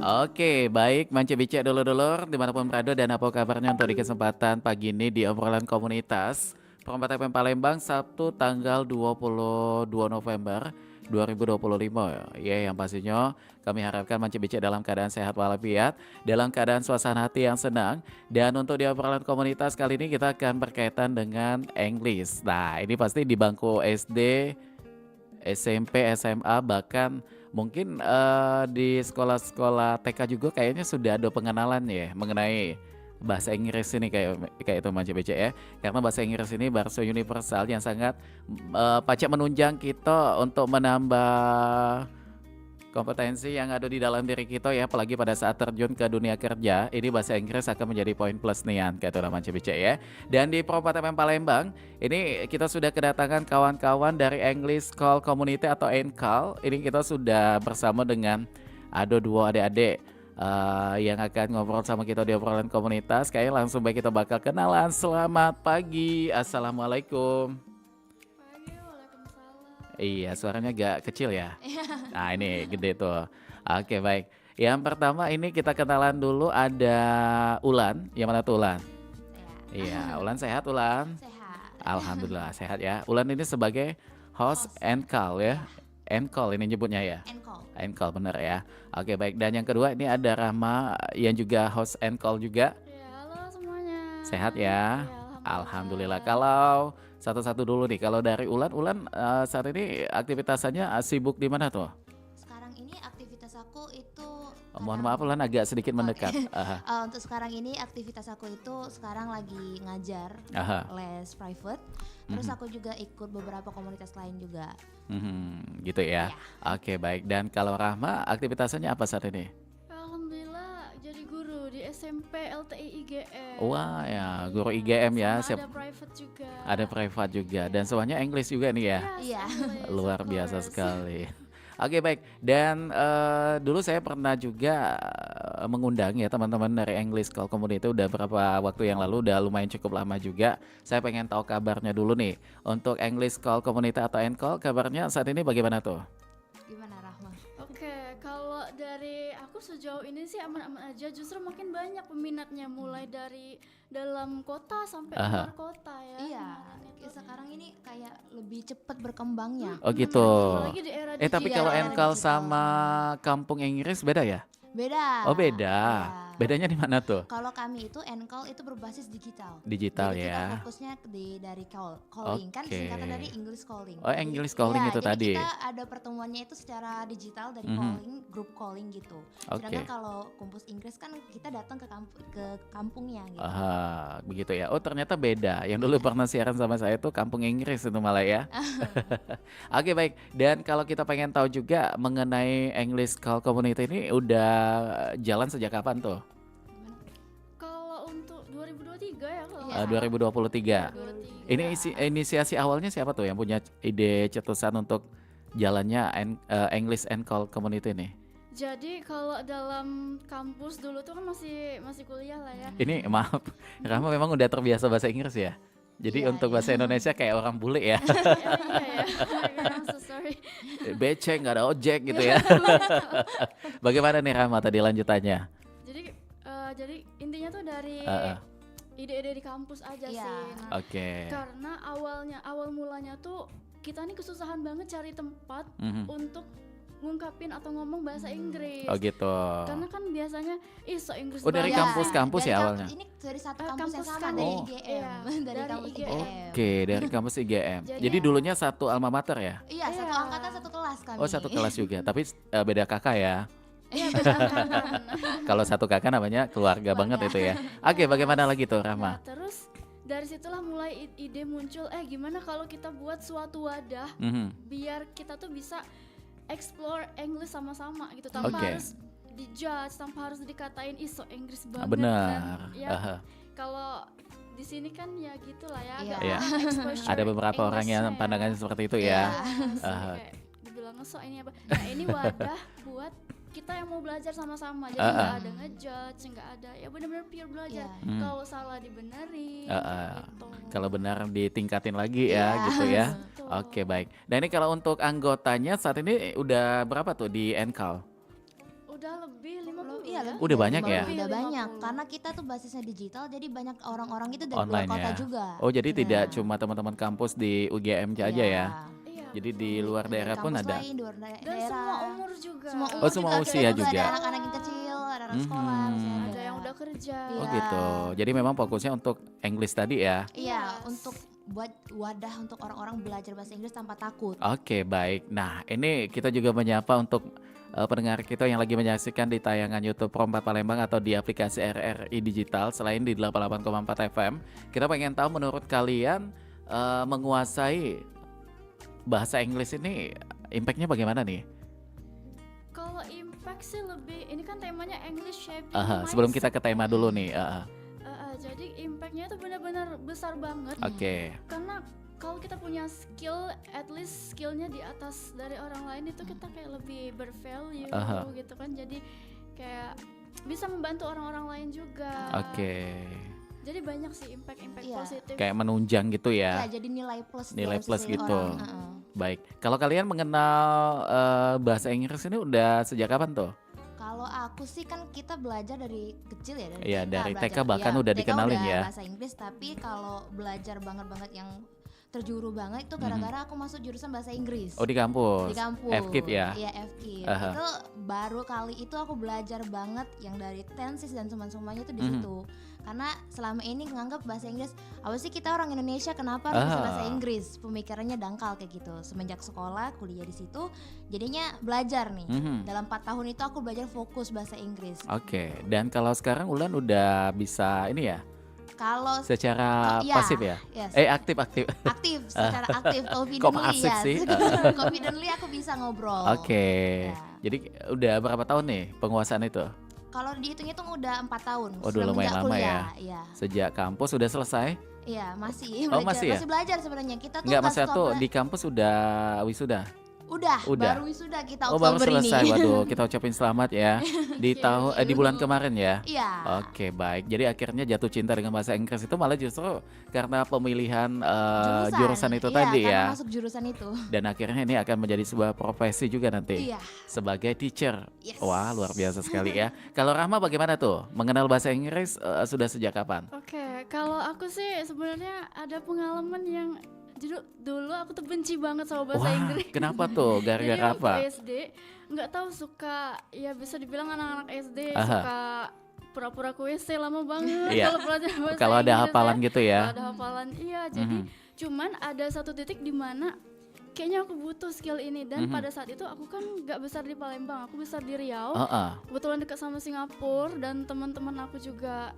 Oke, baik Mance Bicek dulur-dulur dimanapun berada dan apa kabarnya untuk di kesempatan pagi ini di obrolan komunitas Perempat FM Palembang Sabtu tanggal 22 November 2025 ya yang pastinya kami harapkan Mance Bicek dalam keadaan sehat walafiat, dalam keadaan suasana hati yang senang dan untuk di obrolan komunitas kali ini kita akan berkaitan dengan English. Nah, ini pasti di bangku SD, SMP, SMA bahkan mungkin di sekolah-sekolah TK juga kayaknya sudah ada pengenalan ya mengenai bahasa Inggris ini kayak kayak itu Mas BC ya. Karena bahasa Inggris ini bahasa universal yang sangat pacak menunjang kita untuk menambah kompetensi yang ada di dalam diri kita ya, apalagi pada saat terjun ke dunia kerja, ini bahasa Inggris akan menjadi poin plus nian, kayak itu namanya CBC ya. Dan di Perempat FM Palembang, ini kita sudah kedatangan kawan-kawan dari English Call Community atau ENCAL. Ini kita sudah bersama dengan ada dua adik-adik yang akan ngobrol sama kita di obrolan komunitas. Kayaknya langsung baik kita bakal kenalan. Selamat pagi, Assalamualaikum. Waalaikumsalam. Iya, suaranya agak kecil ya. Iya. Nah, ini gede tuh. Oke, baik. Yang pertama ini kita kenalan dulu ada Ulan. Yang mana tuh Ulan? Iya, Ulan sehat Ulan? Sehat. Alhamdulillah sehat ya. Ulan ini sebagai host and call ya. And call ini nyebutnya ya. Encall. And call bener ya. Oke, baik. Dan yang kedua ini ada Rahma yang juga host and call juga. Ya, halo semuanya. Sehat ya. Ya, Alhamdulillah. Kalau satu-satu dulu nih, kalau dari Ulan, saat ini aktivitasnya sibuk di mana tuh? Sekarang ini aktivitas aku itu Mohon maaf Ulan agak sedikit mendekat. Aha, untuk sekarang ini aktivitas aku itu sekarang lagi ngajar aha. les private. Terus Mhm, aku juga ikut beberapa komunitas lain juga. gitu ya. Ya. Oke baik. Dan kalau Rahma aktivitasnya apa saat ini? Alhamdulillah jadi guru di SMP LTI IGM. Wah ya, guru IGM ya. Sama Siap, ada private juga. ada privat juga. Dan semuanya English juga nih ya. Yes, Iya. English, Luar of biasa course. sekali. Oke baik. Dan dulu saya pernah juga mengundang ya teman-teman dari English Call Community udah berapa waktu yang lalu, udah lumayan cukup lama juga. Saya pengen tahu kabarnya dulu nih untuk English Call Community atau Encall, kabarnya saat ini bagaimana tuh? Gimana Rahma? Oke, kalau dari aku sejauh ini sih aman-aman aja. Justru makin banyak peminatnya mulai dari dalam kota sampai Aha. luar kota ya. Iya, kemarin itu. sekarang ini kayak lebih cepat berkembangnya. Oh gitu. Apalagi di era Tapi Iya, kalau era Encall digital. sama kampung Inggris beda ya? Beda. Oh beda. Iya. Bedanya di mana tuh? Kalau kami itu Encall itu berbasis digital. Digital Jadi kita ya. fokusnya dari calling kan Oke. singkatan dari English calling. Oh Jadi, English calling ya, itu jadi tadi. kita ada pertemuannya itu secara digital dari Mhm. calling, group calling gitu. Oke. Sedangkan kalau kampus Inggris kan kita datang ke kampungnya gitu. Aha, begitu ya. Oh ternyata beda. Yang dulu pernah siaran sama saya tuh kampung Inggris itu malah ya. Oke baik. Dan kalau kita pengen tahu juga mengenai English Call Community ini udah jalan sejak kapan tuh? Gimana? Kalau untuk 2023 ya kalau Iya. 2023. 2023. Ini inisiasi awalnya siapa tuh yang punya ide cetusan untuk jalannya English and Call Community ini? Jadi kalau dalam kampus dulu tuh kan masih kuliah lah ya. Ini maaf, Rama memang udah terbiasa bahasa Inggris ya. Jadi Iya, untuk iya. bahasa Indonesia kayak orang bule ya. Iya ya. I'm so sorry. Becek nggak ada ojek gitu ya. Bagaimana nih Rama tadi lanjutannya? Jadi intinya tuh dari Heeh. ide-ide di kampus aja Iya. sih. Nah, Oke. karena awal mulanya tuh kita nih kesusahan banget cari tempat Mhm. untuk ngungkapin atau ngomong bahasa Inggris. Oh gitu. Karena kan biasanya so Inggris Oh, dari banget. kampus-kampus Dari ya kamp- awalnya? Ini dari satu Eh, kampus yang kampus sama kan. dari Oh. IGM, Iya, dari dari kampus IGM. IGM. Oke, dari kampus IGM. Jadi- Jadi dulunya satu alma mater ya? Iya, satu Iya. angkatan satu kelas kami. Oh, satu kelas juga. Tapi beda kakak ya. Iya benar. Kalau satu kakak namanya keluarga banget itu ya. Oke, bagaimana lagi tuh Rama? Nah, terus dari situlah mulai ide muncul gimana kalau kita buat suatu wadah Mhm. biar kita tuh bisa explore English sama-sama gitu tanpa Oke. harus dijudge, tanpa harus dikatain so Inggris banget Benar. kan. Ya, Aha. kalau di sini kan ya gitulah ya, Iya. agak Iya. kurang exposure Ada beberapa orang yang Englishnya ya. pandangannya seperti itu Iya. ya. Jadi Aha. kayak dibilang so ini apa? Nah ini wadah buat kita yang mau belajar sama-sama. Jadi Ah, nggak ah. ada ngejudge, nggak ada ya benar-benar pure belajar. Iya. Hmm. Kalau salah dibenerin. Ah, ah. Gitu. Kalau benar ditingkatin lagi ya, Iya. gitu ya. Betul. Oke, baik. Dan ini kalau untuk anggotanya saat ini udah berapa tuh di Encall? udah lebih 50 Iya, ya. lebih Udah dari banyak ya? 50, udah 50. banyak. Karena kita tuh basisnya digital, jadi banyak orang-orang itu dari luar Online kota ya. juga. Oh, jadi tidak Nah, cuma teman-teman kampus di UGM aja iya. ya. Iya, Jadi di betul. luar Dari daerah pun kampus ada. lain, di luar Dan daerah. semua umur juga. Semua Oh, umur semua juga ada, usia ada juga. anak-anak yang kecil, ada anak sekolah masih Mhm. ada. Ada yang udah kerja. Oh Iya. gitu. Jadi memang fokusnya untuk English tadi ya. Iya, Yes. untuk buat wadah untuk orang-orang belajar bahasa Inggris tanpa takut. Oke, baik. Nah, ini kita juga menyapa untuk pendengar kita yang lagi menyaksikan di tayangan YouTube Pro 4 Palembang atau di aplikasi RRI Digital selain di 88,4 FM. Kita pengen tahu menurut kalian menguasai bahasa Inggris ini impact-nya bagaimana nih? Kalau impact sih lebih, ini kan temanya English shaping Sebelum kita mindset. ke tema dulu nih. Jadi impactnya itu benar-benar besar banget. Oke. Karena kalau kita punya skill, at least skillnya di atas dari orang lain itu kita kayak lebih bervalue gitu kan. Jadi kayak bisa membantu orang-orang lain juga. Oke. Jadi banyak sih impact-impact Iya. positif. Kayak menunjang gitu Ya, ya. jadi nilai plus Nilai dalam plus sisi gitu. orang. Heeh. Baik. Kalau kalian mengenal bahasa Inggris ini udah sejak kapan tuh? Kalau aku sih kan kita belajar dari kecil ya, Iya, dari TK belajar. bahkan Iya, udah TK dikenalin udah ya. bahasa Inggris, tapi kalau belajar banget yang terjuru banget itu gara-gara aku masuk jurusan bahasa Inggris. Oh, di kampus. Di kampus. FKIP ya. Iya, FKIP. Aha. Itu baru kali itu aku belajar banget yang dari tenses dan semuanya itu di Mhm. situ. Karena selama ini nganggap bahasa Inggris, apa sih kita orang Indonesia kenapa harus bisa bahasa Inggris? Pemikirannya dangkal kayak gitu. Semenjak sekolah, kuliah di situ, jadinya belajar nih. Mhm. Dalam 4 tahun itu aku belajar fokus bahasa Inggris. Oke. Dan kalau sekarang Ulan udah bisa ini ya, Kalau secara iya, pasif ya? yes. Aktif. Aktif, secara aktif, Kok confidently pasif ya. sih? Confidently aku bisa ngobrol. Oke. Ya. Jadi udah berapa tahun nih penguasaan itu? Kalau dihitung-hitung udah 4 tahun. Oh, udah lumayan semenjak lama ya. kuliah, Iya. Sejak kampus udah selesai? Iya, masih Oh, belajar. masih ya? Masih belajar sebenarnya. Kita tuh Enggak, nggak maksudnya stop tuh di kampus udah wisuda? Udah, Udah. baru wisuda kita Oh, baru Oktober ini. selesai. Waduh, kita ucapin selamat ya. Di di bulan kemarin ya. Iya. Oke, baik. Jadi akhirnya jatuh cinta dengan bahasa Inggris itu malah justru karena pemilihan jurusan itu Iya, tadi karena ya. masuk jurusan itu. Dan akhirnya ini akan menjadi sebuah profesi juga nanti Iya. sebagai teacher. Yes. Wah, luar biasa sekali ya. Kalau Rahma bagaimana tuh? Mengenal bahasa Inggris sudah sejak kapan? Oke, kalau aku sih sebenarnya ada pengalaman yang dulu aku tuh benci banget sama bahasa Wah, Inggris. kenapa tuh? Jadi Gara-gara apa? waktu SD nggak tahu suka, ya bisa dibilang anak-anak SD Aha. suka pura-pura ke WC lama banget Iya. kalau belajar bahasa Kalau ada Inggris hafalan gitu ya. Kalau ada hafalan, iya. Jadi cuman ada satu titik di mana kayaknya aku butuh skill ini dan pada saat itu aku kan nggak besar di Palembang, aku besar di Riau. Heeh. Kebetulan dekat sama Singapura dan teman-teman aku juga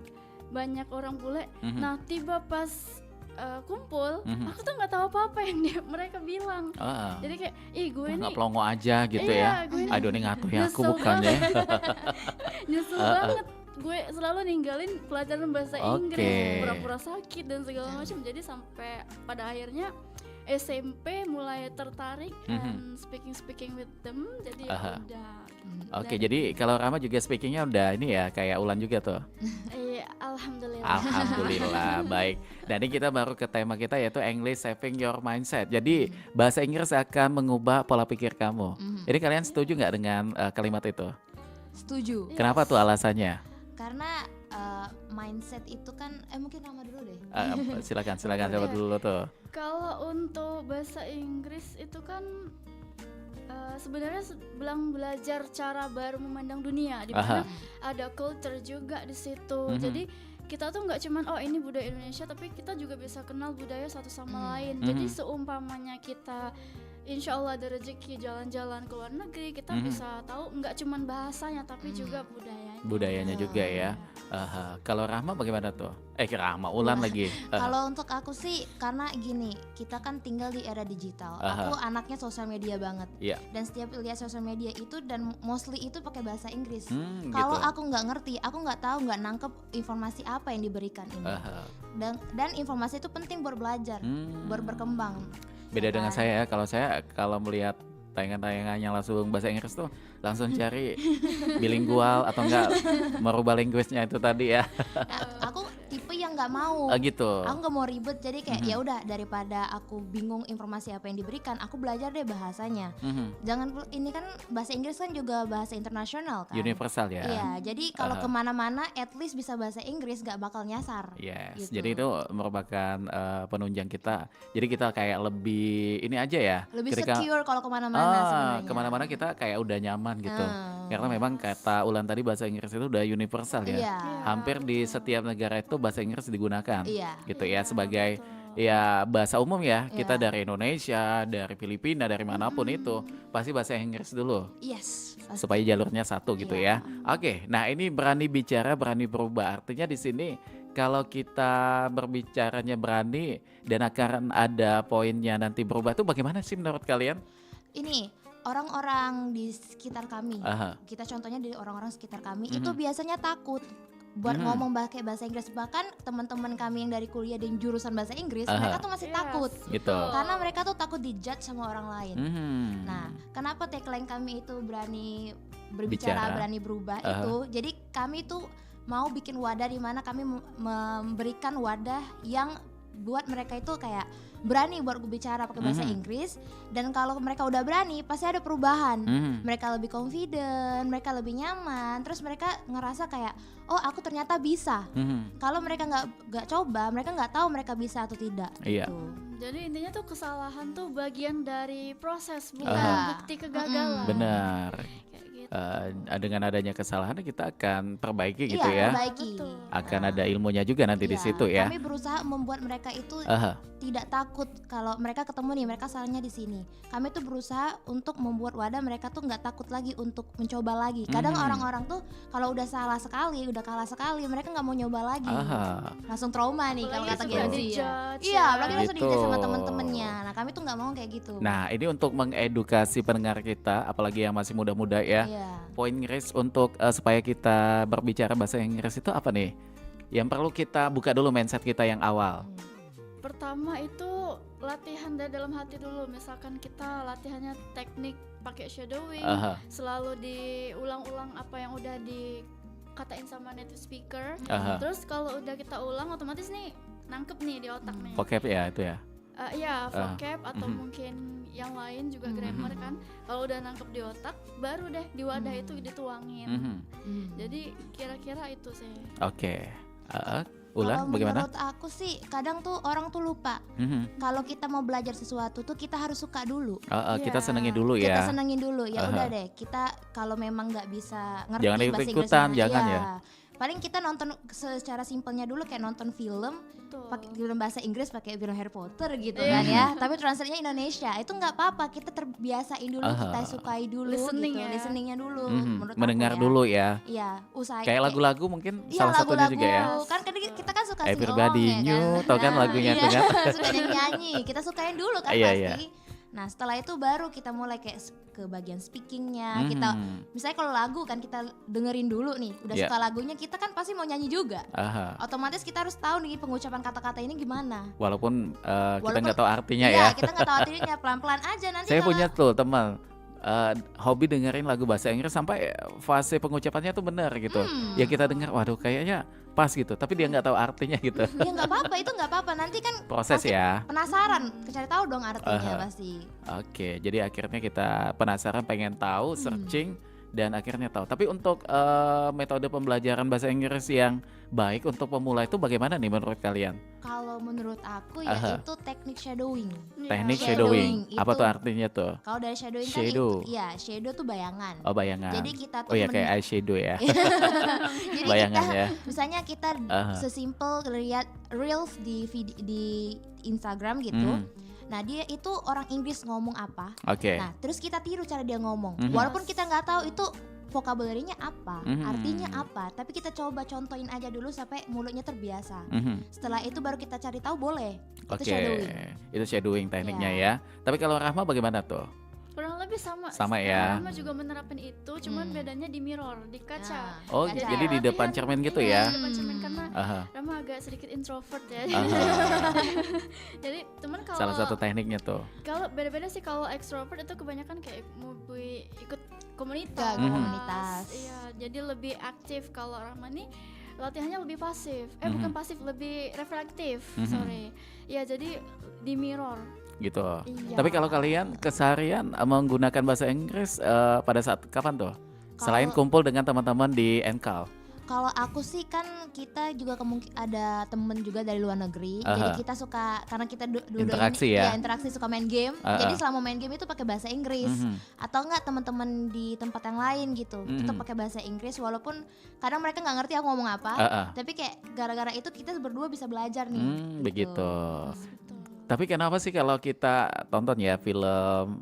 banyak orang bule. Nah, tiba pas kumpul, aku tuh nggak tahu apa-apa yang mereka bilang. Heeh. Jadi kayak, ih gue Nggak ini pelongo aja gitu iya, ya. gue ini Aduh, ini ngatuh ya aku nyesel bukan ya. nyesel banget. Gue selalu ninggalin pelajaran bahasa Oke. Inggris, pura-pura sakit dan segala macam. Jadi sampai pada akhirnya SMP mulai tertarik and speaking with them. Jadi ya Aha. udah. Oke, Dan- jadi kalau Rahma juga speakingnya udah ini ya kayak Ulan juga tuh. Alhamdulillah. Alhamdulillah, baik. Dan ini kita baru ke tema kita yaitu English Shaping Your Mindset. Jadi bahasa Inggris akan mengubah pola pikir kamu. Jadi kalian setuju nggak dengan kalimat itu? Setuju. Kenapa tuh alasannya? Karena mindset itu kan mungkin Rama dulu deh. Silakan coba dulu tuh. Kalau untuk bahasa Inggris itu kan sebenarnya bilang belajar cara baru memandang dunia, di mana ada culture juga di situ. Jadi kita tuh nggak cuman oh ini budaya Indonesia, tapi kita juga bisa kenal budaya satu sama lain. Jadi seumpamanya kita insya Allah ada rezeki jalan-jalan ke luar negeri, kita bisa tahu nggak cuman bahasanya tapi juga Budayanya juga ya. Kalau Rahma bagaimana tuh? Rahma Ulan lagi. Kalau untuk aku sih karena gini, kita kan tinggal di era digital. Aku anaknya sosial media banget. Iya. Dan setiap lihat sosial media itu dan mostly itu pakai bahasa Inggris. Gitu. Kalau aku nggak ngerti, aku nggak tahu, nggak nangkep informasi apa yang diberikan ini. Dan informasi itu penting buat belajar, buat berkembang. Beda dengan saya ya. Kalau melihat tayangan-tayangannya langsung bahasa Inggris tuh langsung cari bilingual atau enggak merubah linguisnya itu tadi ya. Nah, aku tipe yang nggak mau. Gitu. Aku nggak mau ribet, jadi kayak ya udah daripada aku bingung informasi apa yang diberikan, aku belajar deh bahasanya. Ini kan bahasa Inggris kan juga bahasa internasional kan. Universal ya. Iya, jadi kalau kemana-mana at least bisa bahasa Inggris, gak bakal nyasar. Yes, gitu. jadi itu merupakan penunjang kita. Jadi kita kayak lebih ini aja ya. Lebih secure kalau kemana-mana sebenarnya. Kemana-mana kita kayak udah nyaman gitu. Karena memang kata Ulan tadi bahasa Inggris itu udah universal ya. Iya. Hampir di setiap negara itu bahasa Inggris digunakan. Iya. Gitu ya sebagai ya bahasa umum ya. Kita Iya. dari Indonesia, dari Filipina, dari manapun itu pasti bahasa Inggris dulu. Yes. pasti. Supaya jalurnya satu gitu Iya. ya. Oke, nah ini berani bicara, berani berubah. Artinya di sini kalau kita berbicaranya berani dan akan ada poinnya nanti berubah itu bagaimana sih menurut kalian? Ini orang-orang di sekitar kami. Aha. Kita contohnya dari orang-orang sekitar kami itu biasanya takut buat ngomong pakai bahasa Inggris. Bahkan teman-teman kami yang dari kuliah dan jurusan bahasa Inggris, mereka tuh masih takut. Gitu. Karena mereka tuh takut dijudge sama orang lain. Nah, kenapa tagline kami itu berani berbicara, Bicara. berani berubah itu? Jadi kami tuh mau bikin wadah di mana kami memberikan wadah yang buat mereka itu kayak berani buat bicara pakai bahasa Inggris, dan kalau mereka udah berani pasti ada perubahan. Mereka lebih confident, mereka lebih nyaman, terus mereka ngerasa kayak oh aku ternyata bisa. Kalau mereka nggak coba, mereka nggak tahu mereka bisa atau tidak. Iya. Gitu. Jadi intinya tuh kesalahan tuh bagian dari proses, bukan Iya. bukti kegagalan. Benar. Kayak gitu. Dengan adanya kesalahan kita akan perbaiki gitu Iya, ya. perbaiki. Betul. Akan ada ilmunya juga nanti di Iya, situ ya. Kami berusaha membuat mereka itu Aha. tidak takut kalau mereka ketemu nih mereka salahnya di sini. Kami tuh berusaha untuk membuat wadah mereka tuh nggak takut lagi untuk mencoba lagi. Kadang orang-orang tuh kalau udah salah sekali, udah kalah sekali, mereka nggak mau nyoba lagi. Aha. Langsung trauma nih kalau kata Apalagi Gen suka Z ya. dijudge Iya, ya. apalagi langsung Gitu. dijudge sama temen-temennya. Nah, kami tuh nggak mau kayak gitu. Nah, ini untuk mengedukasi pendengar kita, apalagi yang masih muda-muda ya. Iya. Poin Inggris untuk supaya kita berbicara bahasa Inggris itu apa nih? Yang perlu kita buka dulu mindset kita yang awal. Pertama itu latihan dari dalam hati dulu. Misalkan kita latihannya teknik pakai shadowing, Aha. selalu diulang-ulang apa yang udah dikatain sama native speaker. Aha. Terus kalau udah kita ulang otomatis nih nangkep nih di otak nih. Vocab ya itu ya. Ya vocab atau mungkin yang lain juga grammar kan. Kalau udah nangkep di otak, baru deh di wadah itu dituangin. Jadi kira-kira itu sih. Oke. Kalau Ulan bagaimana? menurut aku sih kadang tuh orang tuh lupa. Kalau kita mau belajar sesuatu tuh kita harus suka dulu. Kita Iya. senengin dulu Kita ya. senengin dulu ya udah deh, kita kalau memang nggak bisa ngerti Jangan bahasa ikut-ikutan, Inggrisnya, jangan iya. ya. Paling kita nonton secara simpelnya dulu kayak nonton film Betul. pakai film bahasa Inggris, pakai film Harry Potter gitu Iya. kan ya, tapi translate-nya Indonesia. Itu nggak apa-apa, kita terbiasain dulu, kita sukai dulu Listening gitu, ya. listeningnya dulu. Menurut aku Mendengar ya. dulu ya. Iya, usaha Kayak lagu-lagu mungkin Iya, salah satunya lagu-lagu juga ya. kan kita kan suka Everybody sing along, ya knew, kan? tau kan lagunya iya, tuh kan? suka nyanyi, kita sukain dulu kan Iya, pasti. Nah setelah itu baru kita mulai kayak ke bagian speakingnya. Kita misalnya kalau lagu kan kita dengerin dulu nih, udah Iya. suka lagunya, kita kan pasti mau nyanyi juga. Aha. Otomatis kita harus tahu nih pengucapan kata-kata ini gimana. Walaupun kita Walaupun- nggak tahu artinya Iya, ya. kita nggak tahu artinya, pelan-pelan aja nanti. Saya kalau- punya tuh teman hobi dengerin lagu bahasa Inggris sampai fase pengucapannya tuh benar gitu. Ya kita dengar, waduh kayaknya pas gitu, tapi dia nggak tahu artinya gitu. Ya nggak apa-apa, itu nggak apa-apa. Nanti kan Proses pasti ya. penasaran, cari tahu dong artinya pasti. Oke, jadi akhirnya kita penasaran, pengen tahu, searching, dan akhirnya tahu. Tapi untuk metode pembelajaran bahasa Inggris yang baik untuk pemula itu bagaimana nih menurut kalian? Kalau menurut aku ya itu teknik shadowing. Teknik Shadowing, shadowing, apa itu- tuh artinya tuh? Kalau dari shadowing Shadow. kan iya, shadow tuh bayangan. Oh bayangan. Jadi kita tuh Oh ya kayak eyeshadow ya. jadi bayangan kita, ya. misalnya kita sesimpel lihat reels di Instagram gitu. Nah dia itu orang Inggris ngomong apa. Oke. Nah terus kita tiru cara dia ngomong. Walaupun kita nggak tahu itu vocabulary-nya apa, artinya apa, tapi kita coba contohin aja dulu sampai mulutnya terbiasa. Setelah itu baru kita cari tahu boleh. Itu Oke, shadowing. itu shadowing tekniknya Iya. ya. Tapi kalau Rahma bagaimana tuh? Kurang lebih sama. Sama ya. Rama juga menerapkan itu, cuman bedanya di mirror, di kaca. Oh, Kaca. jadi di depan cermin gitu ya? Di depan cermin karena Aha. Rama agak sedikit introvert ya. Jadi teman kalau Salah satu tekniknya tuh. kalau beda-beda sih, kalau extrovert itu kebanyakan kayak mau ikut komunitas. Ya, komunitas. Iya, jadi lebih aktif. Kalau Rahma nih latihannya lebih pasif. Bukan pasif, lebih reflektif. Sorry. Ya jadi di mirror. Gitu. Iya. Tapi kalau kalian keseharian menggunakan bahasa Inggris pada saat kapan tuh? Selain kumpul dengan teman-teman di Enkal. Kalau aku sih kan kita juga ada temen juga dari luar negeri, jadi kita suka karena kita dua-duanya Interaksi ya? interaksi suka main game, jadi selama main game itu pakai bahasa Inggris atau enggak teman-teman di tempat yang lain gitu, tetap pakai bahasa Inggris walaupun kadang mereka nggak ngerti aku ngomong apa, tapi kayak gara-gara itu kita berdua bisa belajar nih. Begitu. Tapi kenapa sih kalau kita tonton ya film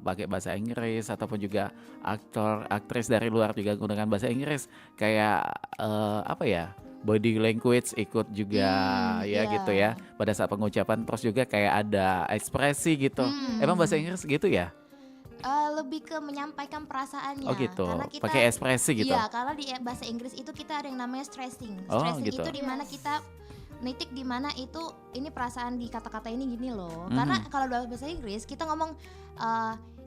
pakai bahasa Inggris ataupun juga aktor aktris dari luar juga menggunakan bahasa Inggris kayak apa ya, body language ikut juga ya gitu ya pada saat pengucapan, terus juga kayak ada ekspresi gitu. Emang bahasa Inggris gitu ya? Lebih ke menyampaikan perasaannya. Oh gitu, Karena kita pakai ekspresi gitu. Iya, karena di bahasa Inggris itu kita ada yang namanya stressing. Oh, Stressing gitu. itu dimana kita nitik di mana itu ini perasaan di kata-kata ini gini loh. Karena kalau dalam bahasa Inggris kita ngomong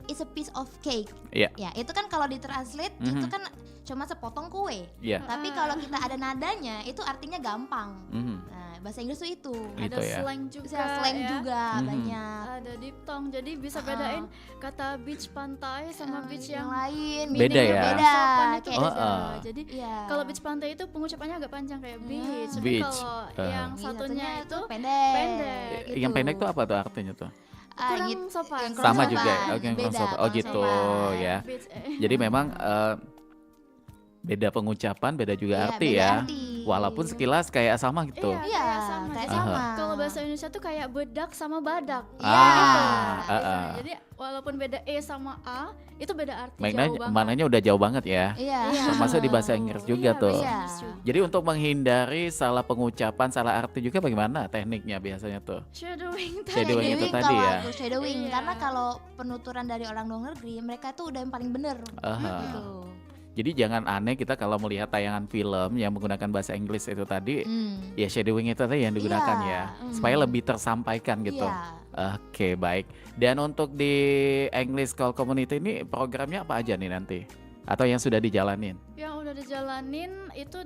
it's a piece of cake. Iya. Ya, itu kan kalau ditranslate itu kan cuma sepotong kue. Iya. Tapi kalau kita ada nadanya itu artinya gampang. Nah, bahasa Inggris tuh itu. Gitu Ada ya. slang juga. Bisa slang ya. juga banyak. Ada diphthong, jadi bisa bedain kata beach pantai sama beach yang lain Beda meaning-nya ya? Beda. sopan itu Kayak beda. Jadi iya. kalau beach pantai itu pengucapannya agak panjang kayak beach. Tapi Beach. kalau yang satunya itu pendek. pendek. gitu. Yang pendek tuh apa tuh artinya tuh? kurang gitu. sopan. Yang Sama kurang juga ya? sopan. Oke, yang kurang Beda, sopan. Oh kurang gitu sopan. ya. Beach, Jadi memang beda pengucapan, beda juga Iya, arti beda ya. arti. Walaupun sekilas kayak sama gitu. Iya, Iya, kayak sama. kayak Jadi sama. kalau bahasa Indonesia tuh kayak bedak sama badak. Iya. Jadi walaupun beda e sama a, itu beda arti Maknanya, jauh banget. maknanya udah jauh banget ya. Iya. Termasuk di bahasa Inggris juga Iya, tuh. bahasa Iya. Inggris juga. Jadi untuk menghindari salah pengucapan, salah arti juga bagaimana tekniknya biasanya tuh? Shadowing tadi. Shadowing itu tadi kalau ya. aku shadowing Iya. karena kalau penuturan dari orang luar negeri mereka tuh udah yang paling bener Aha. gitu. Jadi jangan aneh kita kalau melihat tayangan film yang menggunakan bahasa Inggris itu tadi, ya shadowing itu tadi yang digunakan Iya, ya, supaya lebih tersampaikan gitu. Iya. Oke, baik. Dan untuk di English Call Community ini programnya apa aja nih nanti? Atau yang sudah dijalanin? Yang udah dijalanin itu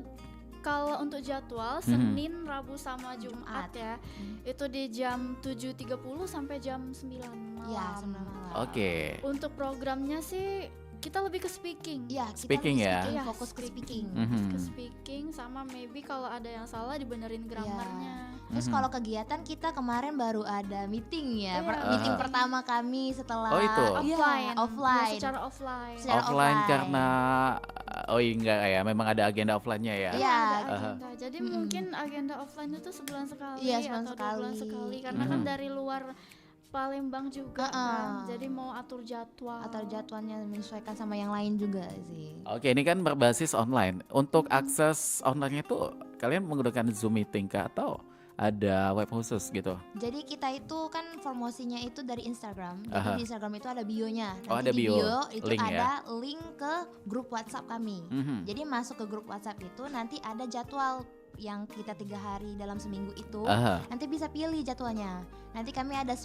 kalau untuk jadwal Senin, Rabu sama Jumat ya. Itu di jam 7.30 sampai jam 9 malam. Iya, sebenarnya. Oke. Untuk programnya sih kita lebih ke speaking. Iya, kita Speaking lebih ya? speaking, Iya, fokus ke speaking. Ke speaking sama maybe kalau ada yang salah dibenerin grammarnya. Terus kalau kegiatan kita kemarin baru ada meeting ya, Iya. meeting pertama kami setelah Oh, itu? Iya, Offline. offline. Ya, secara offline. Secara Offline offline. karena enggak ya, memang ada agenda offline-nya ya. Iya. Ada agenda. Jadi mungkin agenda offline itu sebulan sekali Iya, sebulan atau 2 bulan sekali. sekali karena kan dari luar Palembang juga kan. Jadi mau atur jadwal. Atau jadwalnya menyesuaikan sama yang lain juga sih. Oke, ini kan berbasis online. Untuk akses online itu kalian menggunakan Zoom meeting kah atau ada web khusus gitu? Jadi kita itu kan promosinya itu dari Instagram. Jadi Aha. di Instagram itu ada bio-nya. Oh, Nanti ada di bio. bio itu Link ya? ada link ke grup WhatsApp kami. Jadi masuk ke grup WhatsApp itu nanti ada jadwal yang kita 3 hari dalam seminggu itu. Aha. Nanti bisa pilih jadwalnya. Nanti kami ada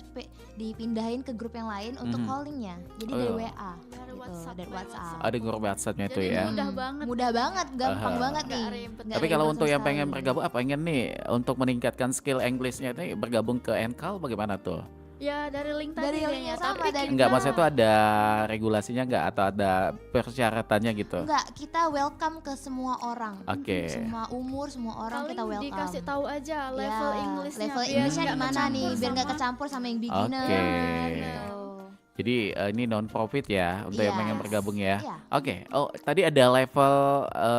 dipindahin ke grup yang lain untuk callingnya. Jadi Oh, dari iya. WA. Dari gitu, WhatsApp, dari by WhatsApp. Ada grup WhatsApp-nya itu Jadi ya. mudah banget. Mudah banget, gampang Aha. banget Nggak nih. ribet. Nggak Tapi kalau ribet untuk sama yang pengen sekali. bergabung, pengen nih untuk meningkatkan skill Englishnya ini bergabung ke Enkal bagaimana tuh? Ya dari link tadi Dari kayaknya. linknya sama, Tapi dari- Enggak, maksudnya tuh ada regulasinya enggak atau ada persyaratannya gitu? Enggak, kita welcome ke semua orang. Oke. Semua umur, semua orang paling kita welcome. dikasih tahu aja level Ya, Englishnya. level biar Englishnya nggak di mana nih, kecampur biar nggak sama- kecampur sama yang beginner. Oke. Gitu. Jadi ini non profit ya untuk yang Iya. pengen bergabung ya. Iya. Oke. Oh, tadi ada level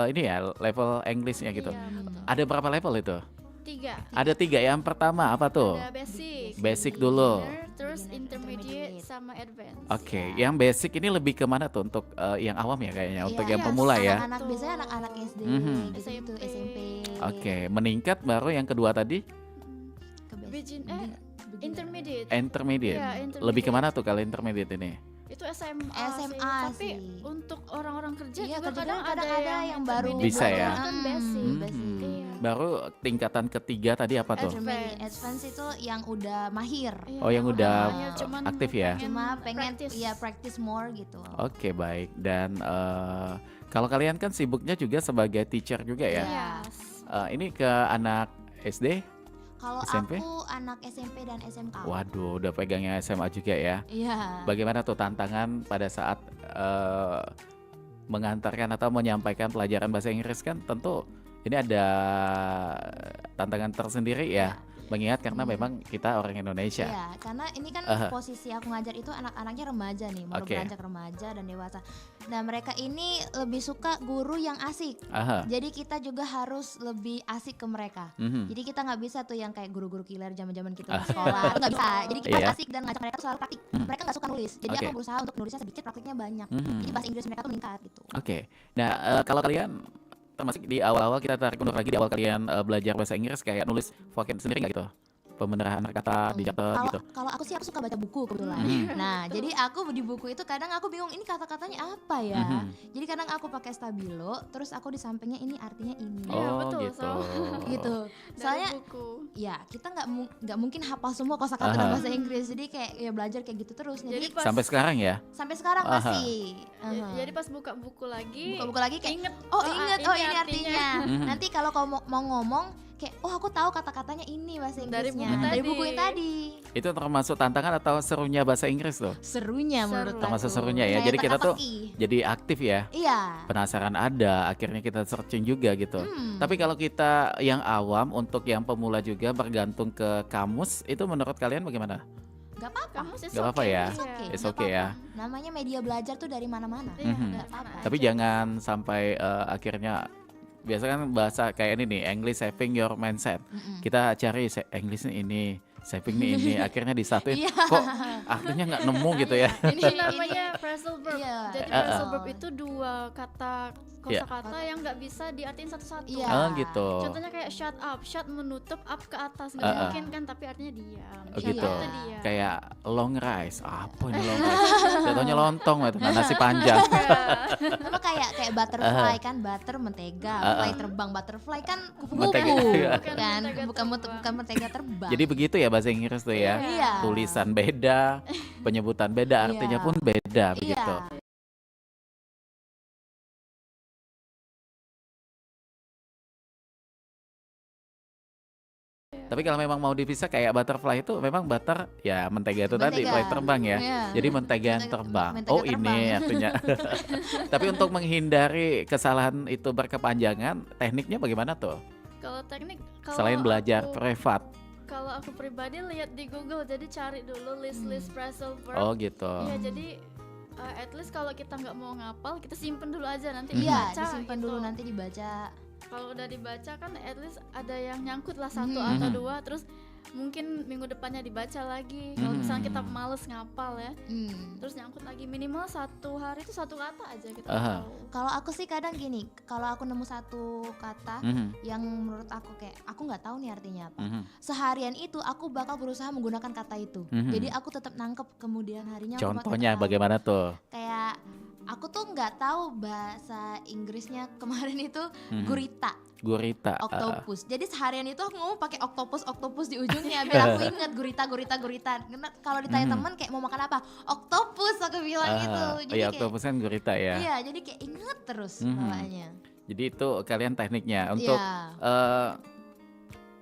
ini ya, level Englishnya gitu. Iya, betul. Ada berapa level itu? 3. Ada 3. Yang pertama apa tuh? Ada basic, Basic dulu. beginner, terus intermediate intermediate. sama advance. Oke, yang basic ini lebih kemana tuh untuk yang awam ya kayaknya, untuk Iya, yang pemula ya. Anak-anak biasanya anak-anak SD Mhm. gitu, SMP. Oke, meningkat baru yang kedua tadi Ke basic. Beginner, intermediate. intermediate. Iya, intermediate. Lebih kemana tuh kalau intermediate ini? Itu SMA, SMA Tapi sih. untuk orang-orang kerja Iya, juga kerja kadang kadang ada yang baru intermediate, Bisa ya? kan basic. Hmm. basic. Iya. Baru tingkatan ketiga tadi apa tuh? Intermediate, advance itu yang udah mahir. Iya, Oh, yang udah makanya cuman aktif ya? Cuma pengen practice. ya practice more gitu. Oke, baik. Dan kalau kalian kan sibuknya juga sebagai teacher juga ya. Iya. Ini ke anak SD, Kalau SMP? aku anak SMP dan SMK. Waduh, udah pegangnya SMA juga ya. Iya. Bagaimana tuh tantangan pada saat mengantarkan atau menyampaikan pelajaran bahasa Inggris kan tentu ini ada tantangan tersendiri ya. Mengingat karena memang kita orang Indonesia. Iya, karena ini kan posisi aku ngajar itu anak-anaknya remaja nih, mau Oke. beranjak remaja dan dewasa. Nah, mereka ini lebih suka guru yang asik. Aha. Jadi kita juga harus lebih asik ke mereka. Mhm. Jadi kita nggak bisa tuh yang kayak guru-guru killer zaman-zaman kita di sekolah, itu nggak bisa. Jadi kita Iya. asik dan ngajak mereka tuh selalu praktik. Mereka nggak suka nulis, jadi Oke. aku berusaha untuk nulisnya sedikit, praktiknya banyak. Mhm. Jadi bahasa Inggris mereka tuh meningkat gitu. Oke. Nah, kalau kalian termasuk di awal-awal kita tarik mundur lagi di awal kalian belajar bahasa Inggris kayak nulis vocab sendiri nggak gitu? Pembenaran kata dicatat Kalau gitu. kalau aku sih aku suka baca buku kebetulan. Nah, jadi aku di buku itu kadang aku bingung ini kata-katanya apa ya. Mhm. Jadi kadang aku pakai stabilo, terus aku di sampingnya ini artinya ini. Iya, Oh, betul, gitu. Gitu. Dari Soalnya buku. ya kita nggak mungkin hafal semua kosakata dalam bahasa Inggris. Jadi kayak ya belajar kayak gitu terus. Jadi Jadi pas Sampai sekarang ya? sampai sekarang Aha. masih. jadi pas buka buku lagi, Buka-buka lagi kayak inget, oh inget, oh ini artinya. artinya. Nanti kalau kau mau ngomong kayak oh aku tahu kata-katanya ini bahasa Dari Inggrisnya buku dari tadi. buku yang tadi. Itu termasuk tantangan atau serunya bahasa Inggris tuh? Serunya Seru. menurut aku. Termasuk serunya ya. Kayak Jadi kita tuh teka-teki. jadi aktif ya. Iya. Penasaran ada, akhirnya kita searching juga gitu. Tapi kalau kita yang awam untuk yang pemula juga bergantung ke kamus, itu menurut kalian bagaimana? Gak apa-apa. Kamu sih Gak apa-apa ya? It's okay. It's Nggak okay ya. apa-apa. Namanya media belajar tuh dari mana-mana. Iya, Mhm. dari apa-apa. mana Tapi aja. jangan sampai akhirnya biasa kan bahasa kayak ini nih, English saving your mindset. Kita cari English ini, saving nih ini, akhirnya disatuin Iya. kok artinya nggak nemu gitu ya. Ini namanya phrasal verb. Iya. Jadi phrasal verb itu dua kata kosakata yang nggak bisa diartiin satu-satu. Iya. Oh gitu. Contohnya kayak shut up, shut menutup, up ke atas, nggak mungkin kan, tapi artinya diam. Oh Shut gitu. up tuh diam. Kayak long rice. Apa ini long rice? Jatuhnya lontong itu nasi panjang. Sama kayak butterfly kan, butter mentega, fly terbang, butterfly kan Mentega, kupu-kupu iya. kan, Bukan mentega bukan mentega terbang. Jadi begitu ya bahasa Inggris tuh ya. Iya. Tulisan beda, penyebutan beda, artinya Iya. pun beda begitu. Iya. Tapi kalau memang mau dipisah kayak butterfly itu memang butter ya mentega itu tadi Mentega. fly terbang ya. Iya. Jadi mentega yang Mentega- terbang. mentega Oh terbang. ini artinya. Tapi untuk menghindari kesalahan itu berkepanjangan, tekniknya bagaimana tuh? Kalau teknik, kalau Selain belajar aku- privat. kalau aku pribadi lihat di Google, jadi cari dulu list phrasal verb. Oh gitu. Iya, jadi at least kalau kita nggak mau ngapal, kita simpen dulu aja nanti Iya, dibaca disimpan gitu. dulu nanti dibaca. Kalau udah dibaca kan at least ada yang nyangkut lah satu atau dua, terus mungkin minggu depannya dibaca lagi. Kalau misalnya kita males ngapal ya, terus nyangkut lagi, minimal satu hari itu satu kata aja kita Aha. tahu. Kalau aku sih kadang gini, kalau aku nemu satu kata Mhm, yang menurut aku kayak aku nggak tahu nih artinya apa. mhm. Seharian itu aku bakal berusaha menggunakan kata itu. Mhm. Jadi aku tetap nangkep kemudian harinya aku pakai Contohnya kata. bagaimana tuh? Kayak aku tuh nggak tahu bahasa Inggrisnya kemarin itu gurita, Gurita. octopus. Jadi seharian itu aku ngomong pakai octopus di ujungnya biar aku ingat gurita. Karena kalau ditanya teman kayak mau makan apa? Octopus aku bilang gitu. Jadi Iya, kayak octopus kan gurita ya. iya, jadi kayak inget terus Mhm. bawaannya. Jadi itu kalian tekniknya untuk Iya.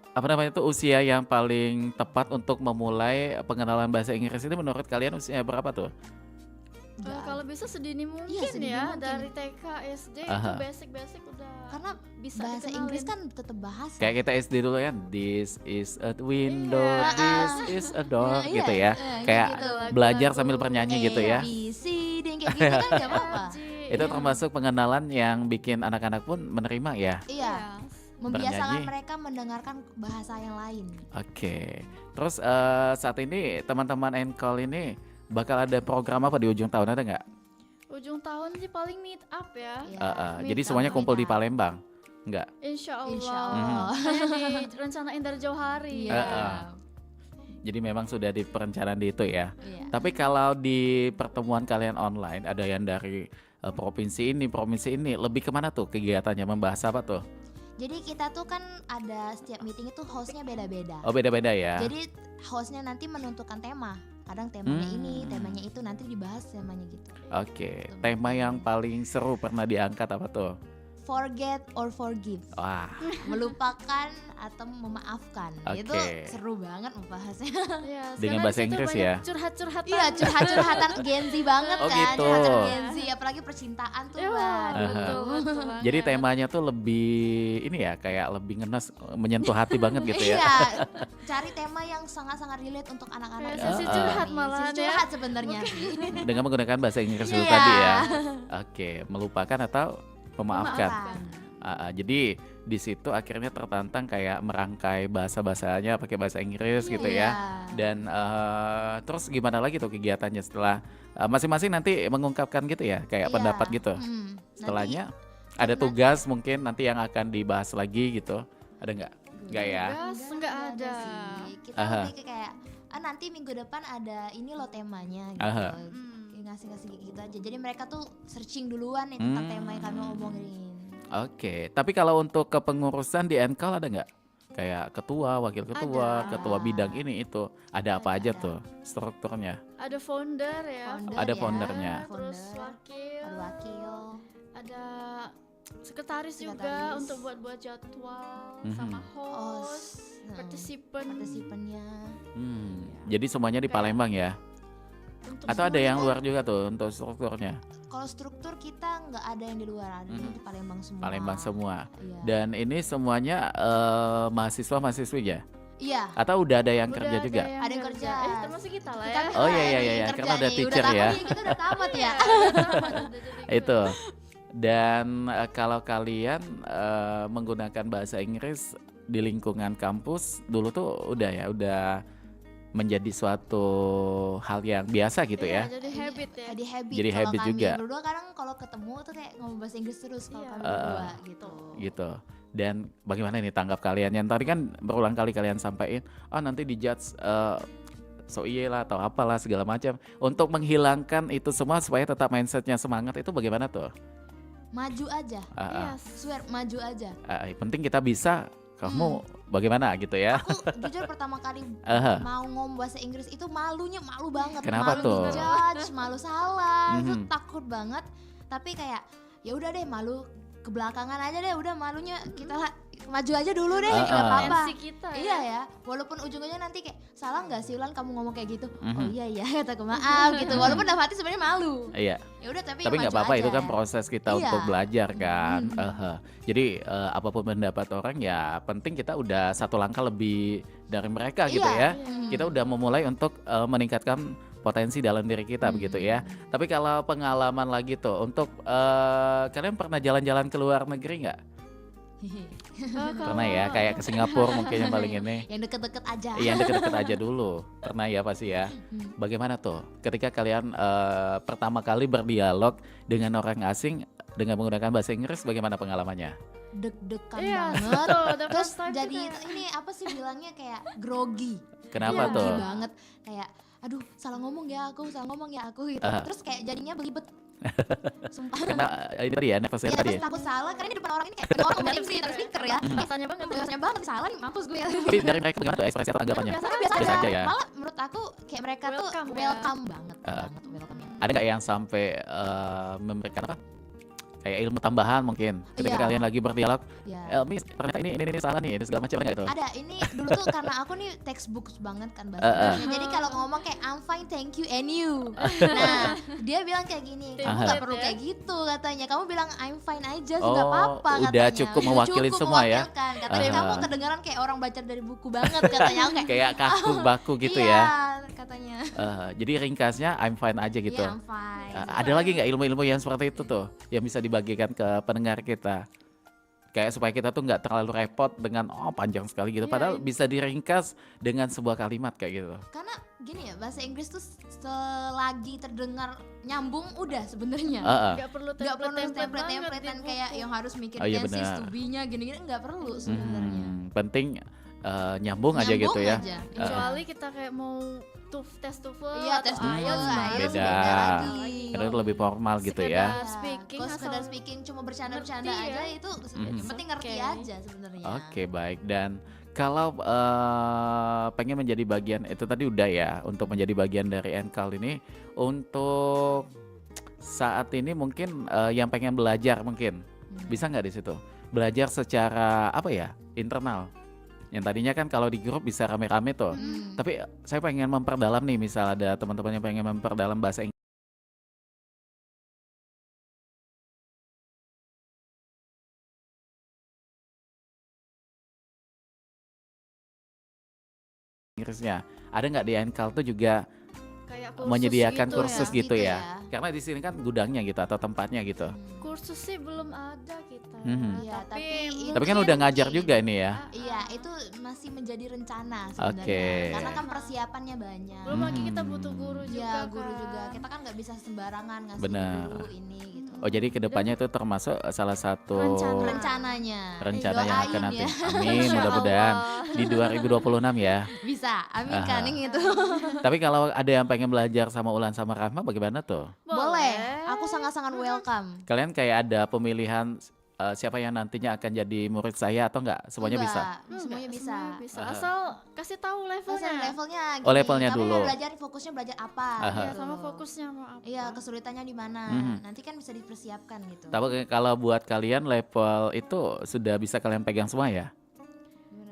apa namanya itu usia yang paling tepat untuk memulai pengenalan bahasa Inggris itu menurut kalian usia berapa tuh? Kalau bisa sedini mungkin sedini ya, mungkin. dari TK, SD itu Aha. basic udah Karena bisa bahasa dikenalin. Inggris kan tetap bahasa. Kayak kita SD dulu kan, this is a window, Iya. this is a door Iya, gitu ya. iya, Kayak gitu. belajar Lagu-lagu. sambil bernyanyi gitu ya. ABC dan kayak gitu kan gak apa-apa. Itu Iya. termasuk pengenalan yang bikin anak-anak pun menerima ya. Iya, Bernyanyi. membiasakan mereka mendengarkan bahasa yang lain. Oke. Terus saat ini teman-teman Encall ini bakal ada program apa di ujung tahun ada nggak? Ujung tahun sih paling meet up ya. Iya. Jadi Meet semuanya up, kumpul meet di up. Palembang? Nggak? Insya Allah. Insya Allah. Hanya direncanain dari jauh hari. Iya. Jadi memang sudah di perencanaan di itu ya. Iya. Tapi kalau di pertemuan kalian online ada yang dari provinsi ini, lebih kemana tuh kegiatannya? Membahas apa tuh? Jadi kita tuh kan ada setiap meeting itu hostnya beda-beda. Oh beda-beda ya. Jadi hostnya nanti menentukan tema. Kadang temanya ini, temanya itu nanti dibahas temanya gitu. Oke. Tema yang paling seru pernah diangkat apa tuh? forget or forgive. Wah, Melupakan atau memaafkan. Itu Oke. seru banget membahasnya. Ya, Dengan sekarang bahasa di situ Inggris banyak ya? curhat-curhatan. Iya, curhat-curhatan Gen Z banget Oh, kan. gitu. Curhat Gen Z, apalagi percintaan tuh, Iya, Mbak. betul, betul banget. jadi temanya tuh lebih ini ya, kayak lebih ngenes, menyentuh hati banget gitu ya. Iya, cari tema yang sangat-sangat relate untuk anak-anak. Kayak zaman sesi ini. curhat malahan Sesi ya. curhat sebenarnya sih. Dengan menggunakan bahasa Inggris dulu Iya. tadi ya. Oke, melupakan atau memaafkan. Jadi di situ akhirnya tertantang kayak merangkai bahasa-bahasanya pakai bahasa Inggris gitu Iya. ya. Dan terus gimana lagi tuh kegiatannya setelah masing-masing nanti mengungkapkan gitu ya, kayak Iya. pendapat gitu. Nanti Setelahnya ada tugas mungkin nanti yang akan dibahas lagi gitu. Ada nggak? Nggak ya? Tugas nggak ada. sih. Kita Aha. lebih ke kayak nanti minggu depan ada ini loh temanya gitu. Aha. Ya, ngasih-ngasih kayak gitu aja. Jadi mereka tuh searching duluan nih tentang tema yang kami omongin. Oke, tapi kalau untuk kepengurusan di Enkal ada nggak? Kayak ketua, wakil ketua, Ada. ketua bidang ini itu. Ada apa aja Ada. tuh strukturnya? Ada founder ya. Ada ya, foundernya. Terus founder, wakil. ada wakil. Ada sekretaris juga Sekretaris. untuk buat jadwal Mhm. sama Oh, host, partisipan. partisipannya. Jadi semuanya di Kayak- Palembang ya? Untuk Atau ada semuanya. yang luar juga tuh untuk strukturnya? Kalau struktur kita nggak ada yang di luar, ada yang di Palembang semua. Palembang semua. Iya. Dan ini semuanya mahasiswa-mahasiswa ya? Iya. Atau udah ada yang Udah kerja juga? Ada yang kerja. termasuk kita lah Kita ya. Oh, iya, nih, iya, iya, kerja karena udah nih. teacher tamat ya. nih, kita udah tamat ya. Itu. Dan kalau kalian menggunakan bahasa Inggris di lingkungan kampus dulu tuh udah ya, udah menjadi suatu hal yang biasa gitu Iya, ya? jadi habit ya. Jadi habit. Jadi kalau habit kami juga. berdua kadang kalau ketemu tuh kayak ngomong bahasa Inggris terus kalau Iya. kami berdua gitu. Gitu. Dan bagaimana nih tanggap kalian? Yang tadi kan berulang kali kalian sampaikan, oh nanti dijudge so iya lah atau apalah segala macam. Untuk menghilangkan itu semua supaya tetap mindsetnya semangat itu bagaimana tuh? Maju aja. Ah, Yes. Swear maju aja. penting kita bisa. Kamu bagaimana gitu ya? Aku jujur pertama kali Aha. mau ngomong bahasa Inggris itu malunya malu banget. Kenapa malu tuh? dijudge, malu salah, itu Mhm. takut banget. Tapi kayak ya udah deh malu ke belakangan aja deh, udah malunya kita maju aja dulu deh, nggak apa-apa. Tensi kita ya. Iya ya, walaupun ujung-ujungnya nanti kayak salah nggak sih Ulan kamu ngomong kayak gitu? Oh Mhm. iya ya, kata aku maaf gitu. Walaupun dalam hati sebenarnya malu. Iya. Ya udah tapi Tapi nggak maju apa-apa, aja. itu kan proses kita Iya. untuk belajar kan. Mhm. Aha. Jadi apapun pendapat orang ya penting kita udah satu langkah lebih dari mereka gitu ya. Mhm. Kita udah memulai untuk meningkatkan potensi dalam diri kita begitu ya. Tapi kalau pengalaman lagi tuh untuk kalian pernah jalan-jalan ke luar negeri nggak? Pernah ya, kayak ke Singapura mungkin yang paling ini. Yang deket-deket aja. Yang deket-deket aja dulu. Pernah ya pasti ya. Bagaimana tuh ketika kalian pertama kali berdialog dengan orang asing dengan menggunakan bahasa Inggris, bagaimana pengalamannya? Deg-degan Iya, banget. betul, ada Terus first time jadi juga. ini apa sih bilangnya kayak grogi. Kenapa Iya. tuh? Grogi banget kayak aduh salah ngomong ya aku gitu. Terus kayak jadinya belibet. Sumpah. Karena ini tadi ya, nervous Ya, tadi ya. terus takut salah karena ini depan orang ini kayak orang ngomong MC terus speaker ya. Biasanya banget. Biasanya banget salah nih mampus gue. Tapi dari mereka bagaimana tuh ekspresi atau tanggapannya? Biasa Biasa aja aja. ya. Malah menurut aku kayak mereka tuh Welcome ya. welcome banget. Banget welcome ya. Ada nggak yang sampai memberikan apa? Kayak ilmu tambahan mungkin ketika Iya. kalian lagi berdialog, Ya. Miss ternyata ini salah nih, ini segala macam enggak itu? Ada ini dulu tuh karena aku nih textbook banget kan bahasa Inggrisnya. Jadi kalau ngomong kayak I'm fine thank you and you. Nah, dia bilang kayak gini, kamu nggak Aha. perlu kayak gitu katanya. Kamu bilang I'm fine aja Oh, nggak apa-apa katanya. udah cukup mewakilin Cukup semua ya? mewakilkan. Katanya Aha. kamu kedengaran kayak orang baca dari buku banget katanya. Aku kayak Kayak kaku baku gitu iya, ya. katanya. Jadi ringkasnya I'm fine aja gitu. Iya, I'm fine. Ada lagi nggak ilmu-ilmu yang seperti itu tuh yang bisa dibagikan ke pendengar kita? Kayak supaya kita tuh nggak terlalu repot dengan panjang sekali gitu. Iya, Padahal iya. bisa diringkas dengan sebuah kalimat kayak gitu. Karena gini ya, bahasa Inggris tuh selagi terdengar nyambung udah sebenarnya. Heeh. Nggak perlu Nggak perlu template-template banget template-templatean di kayak buku. yang harus mikir Oh, iya tenses, benar. to be-nya gini-gini nggak perlu sebenarnya. Penting nyambung aja Nyambung gitu ya. aja. Kecuali kita kayak mau tes TOEFL Iya, atau tes dulu, IELTS IELTS Beda. lagi. Karena itu lebih formal gitu ya. Sekedar speaking Kalau sekedar asal speaking cuma bercanda-bercanda ngerti aja ya. itu Mhm. yang penting ngerti Oke. aja sebenarnya. Oke, baik. Dan kalau pengen menjadi bagian itu tadi udah ya, untuk menjadi bagian dari Enkal ini, untuk saat ini mungkin yang pengen belajar mungkin Bisa nggak di situ? Belajar secara apa ya? Internal. Yang tadinya kan kalau di grup bisa rame-rame tuh. Tapi saya pengen memperdalam nih, misal ada teman-teman yang pengen memperdalam bahasa Inggrisnya. Ada nggak di Enkal tuh juga Kayak kursus menyediakan gitu kursus ya. gitu Gitu ya? ya. Karena di sini kan gudangnya gitu atau tempatnya gitu. Kursus sih belum ada kita. Iya, tapi Tapi kan udah ngajar juga ini ya. Iya, itu masih menjadi rencana sebenarnya. Oke. Karena kan persiapannya banyak. Belum lagi kita butuh guru juga. Iya, guru kan. juga. Kita kan nggak bisa sembarangan ngasih Benar. guru ini gitu. Oh jadi kedepannya itu termasuk salah satu Rencananya. rencana yang akan Doain nanti. ya. Amin, Insya mudah-mudahan Allah. di 2026 ya. Bisa, amin kan Aha. itu. Tapi kalau ada yang pengen belajar sama Ulan sama Rahma bagaimana tuh? Boleh. Aku sangat-sangat welcome. Kalian kayak ada pemilihan siapa yang nantinya akan jadi murid saya atau enggak? Semuanya bisa? Enggak, semuanya bisa. Semuanya bisa. Aha. Asal kasih tahu levelnya. Levelnya Oh, gini, levelnya kamu dulu. mau belajar fokusnya belajar apa Aha. Iya, gitu. sama fokusnya mau apa. Iya, kesulitannya di mana. Mhm. Nanti kan bisa dipersiapkan gitu. Tapi kalau buat kalian level itu sudah bisa kalian pegang semua ya?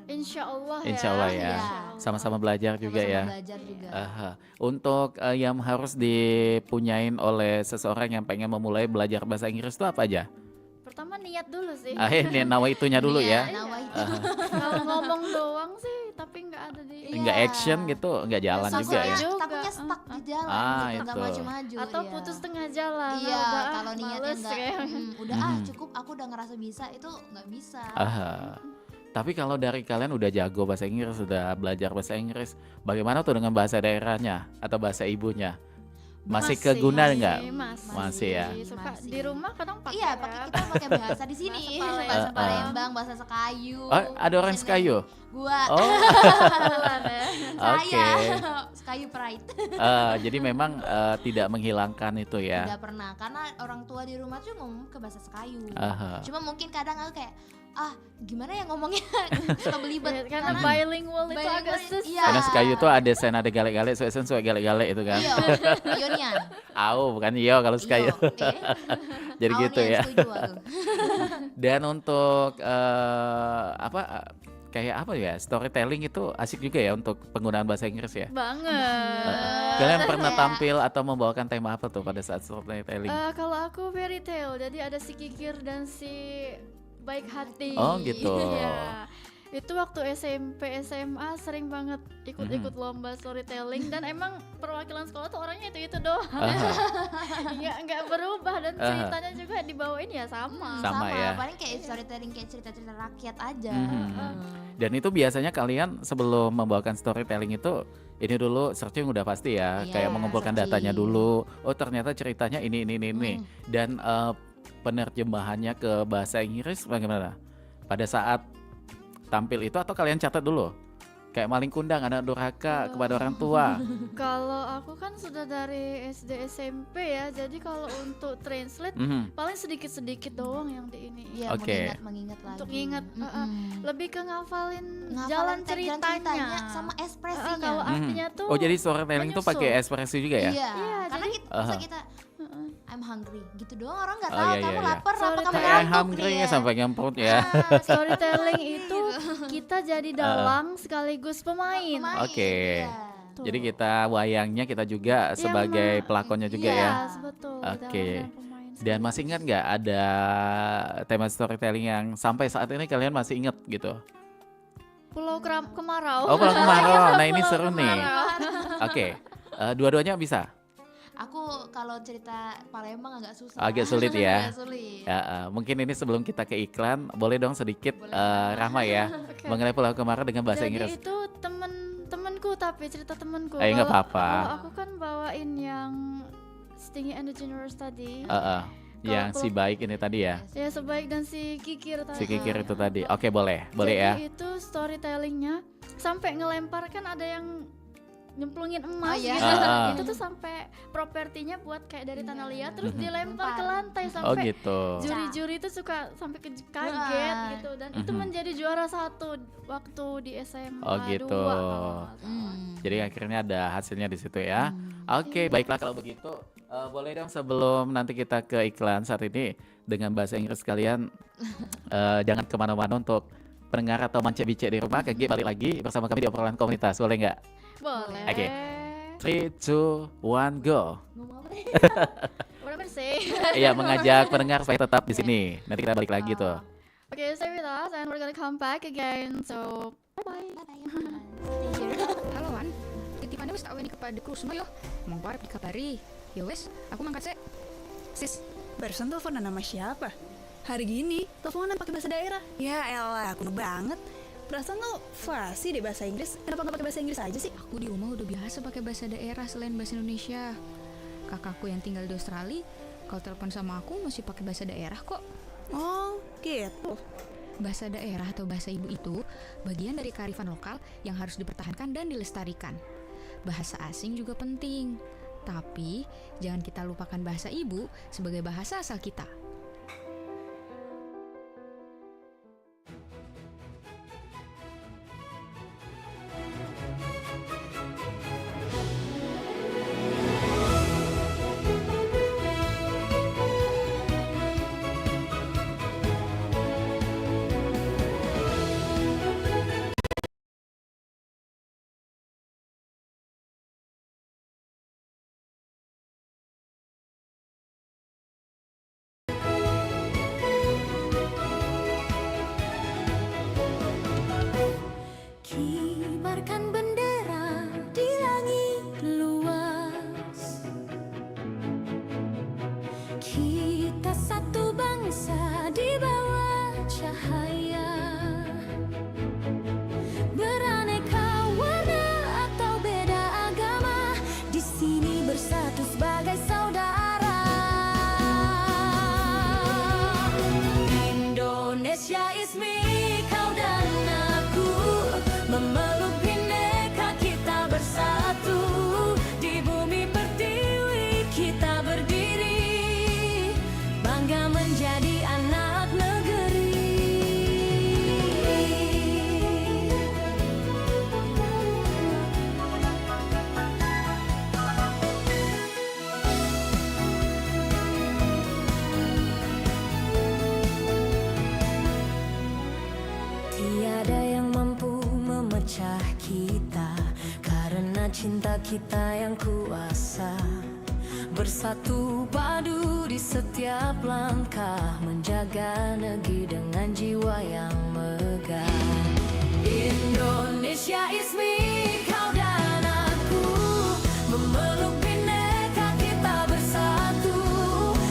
Insya Allah ya. Insya Allah ya. Iya. Sama-sama belajar juga Sama-sama ya. belajar juga. Aha. Untuk yang harus dipunyain oleh seseorang yang pengen memulai belajar bahasa Inggris itu apa aja? Pertama niat dulu sih. Ini nawa itunya dulu Iya, ya. nawa itu. Aha. Kalau ngomong doang sih, tapi nggak ada di. Iya. Nggak action gitu, nggak jalan Takutnya juga ya. juga. Takutnya stuck di jalan Ah, gitu, nggak itu. maju-maju. Atau iya. putus tengah jalan. Iya, Udah, kalau niatnya males enggak, kayak. udah Mhm. cukup aku udah ngerasa bisa, itu nggak bisa. Aha. Tapi kalau dari kalian udah jago bahasa Inggris, sudah belajar bahasa Inggris, bagaimana tuh dengan bahasa daerahnya atau bahasa ibunya? Masih keguna nggak? Masih ya. Suka Masih. di rumah kadang pakai. Iya, ya. pakai kita pakai bahasa di sini, Bahasa bahasa Palembang. Palembang, bahasa Sekayu. Oh, ada orang Sini. Sekayu? Gua, Oh, Kebetulan ya. oke. saya, Sekayu Pride. Jadi memang tidak menghilangkan itu ya. Tidak pernah, karena orang tua di rumah tuh ngomong ke bahasa Sekayu. Aha. Cuma mungkin kadang aku kayak, gimana ya ngomongnya, suka belibet. Ya, karena bilingual itu bilingual, agak susah. iya. Karena Sekayu tuh ada sen ada gale-gale, suwe gale-gale itu kan. Iya, Ionian. Bukan iyo kalau Sekayu. Jadi gitu ya. Setuju aku. Dan untuk kayak apa ya, storytelling itu asik juga ya untuk penggunaan bahasa Inggris ya. Banget. Kalian pernah Ya. tampil atau membawakan tema apa tuh pada saat storytelling? Kalau aku fairy tale, jadi ada si Kikir dan si Baik Hati. Oh, gitu. Iya. Itu waktu SMP, SMA sering banget ikut-ikut lomba storytelling dan emang perwakilan sekolah tuh orangnya itu doang. Aha. nggak berubah dan Aha. ceritanya juga dibawain ya sama. Sama ya. Paling kayak storytelling, kayak cerita-cerita rakyat aja. Mhm. Dan itu biasanya kalian sebelum membawakan storytelling itu ini dulu searching udah pasti ya, Iya, kayak mengumpulkan searching. datanya dulu. Oh ternyata ceritanya ini. Dan penerjemahannya ke bahasa Inggris bagaimana? Pada saat tampil itu atau kalian catat dulu? Kayak maling kundang, anak durhaka kepada orang tua. Kalau aku kan sudah dari SD SMP ya, jadi kalau untuk translate Mhm. paling sedikit-sedikit doang yang di ini. Iya, Oke. mengingat lagi. Untuk ingat, lebih ke ngafalin Ngafalin jalan jalan ceritanya sama ekspresinya. Kalau Mhm. artinya tuh Oh jadi storytelling tuh pakai menyusul. ekspresi juga ya? Iya, Iya, karena jadi- kita, bisa Aha. kita I'm hungry gitu doang, orang nggak Oh, tahu iya, kamu iya. lapar apa Sorry, kamu Kayak ngantuk hungry nih ya sampai ngemprut ya. storytelling itu kita jadi dalang sekaligus pemain. Oke. Tuh. Jadi kita wayangnya kita juga Iya, sebagai memang. pelakonnya juga Iya, ya. betul. Oke. dalang dan pemain Dan masih ingat nggak ada tema storytelling yang sampai saat ini kalian masih ingat gitu? Pulau Kemarau. Oh Pulau Kemarau, nah ini Pulau seru nih. Kemarau. Oke, dua-duanya bisa? Aku kalau cerita Palembang agak susah. Agak sulit ya. Agak sulit. Ya, mungkin ini sebelum kita ke iklan, boleh dong sedikit Boleh. Rahma ya Oke. mengenai Pulau Kemarau dengan bahasa Jadi Inggris. itu temenku tapi cerita temenku. Nggak Kalau- apa-apa. kalau aku kan bawain yang Stingy and the Generous tadi. Yang si baik ini tadi ya, Ya sebaik dan si Kikir tadi. si Kikir itu tadi. Oke boleh ya. Jadi itu storytellingnya sampai ngelempar kan ada yang nyemplungin emas Oh, iya. gitu. Ah. Itu tuh sampai propertinya buat kayak dari tanah liat terus Mhm. dilempar ke Lempar. lantai Oh sampai gitu. juri-juri itu suka sampai kaget Wah. gitu dan itu Mhm. menjadi juara 1 waktu di SMA Oh, gitu. 2 kalau nggak salah. Jadi akhirnya ada hasilnya di situ ya. Oke, baiklah kalau begitu boleh dong sebelum nanti kita ke iklan saat ini dengan bahasa Inggris kalian. Jangan kemana-mana untuk pendengar atau manca-bice di rumah. Kaki balik lagi bersama kami di obrolan komunitas, boleh nggak? Boleh. Oke. 3, 2, 1, go. Ngomong apa nih? Berapa sih? Iya, mengajak pendengar supaya tetap di sini. Nanti kita balik lagi tuh. Okay, stay with us and we're gonna come back again. So, bye-bye. Thank you. Halo Wan, titipannya wis tak weni kepada Kusma yo. Mong parep dikabari. Ya wes, aku mangkat sih. Sis, barusan teleponan sama siapa? Hari gini, teleponan pakai bahasa daerah. Ya elah, kuno banget. Perasaan lo fasih deh bahasa Inggris. Kenapa nggak pakai bahasa Inggris aja sih? Aku di rumah udah biasa pakai bahasa daerah selain bahasa Indonesia. Kakakku yang tinggal di Australia, kalau telepon sama aku masih pakai bahasa daerah kok. Oh, gitu. Bahasa daerah atau bahasa ibu itu bagian dari kearifan lokal yang harus dipertahankan dan dilestarikan. Bahasa asing juga penting, tapi jangan kita lupakan bahasa ibu sebagai bahasa asal kita. Kibarkan bendera di langit luas. Kita satu bangsa di bawah cahaya. Beraneka warna atau beda agama, di sini bersatu sebagai saudara. Indonesia is me, kau dan aku. Memeluk bineka kita bersatu, di bumi pertiwi kita berdiri, bangga menjadi anak negeri. Tiada yang mampu memecah kita, karena cinta kita yang kuasa. Bersatu padu di setiap langkah, menjaga negeri dengan jiwa yang megah. Indonesia is me, kau dan aku. Memeluk bineka kita bersatu,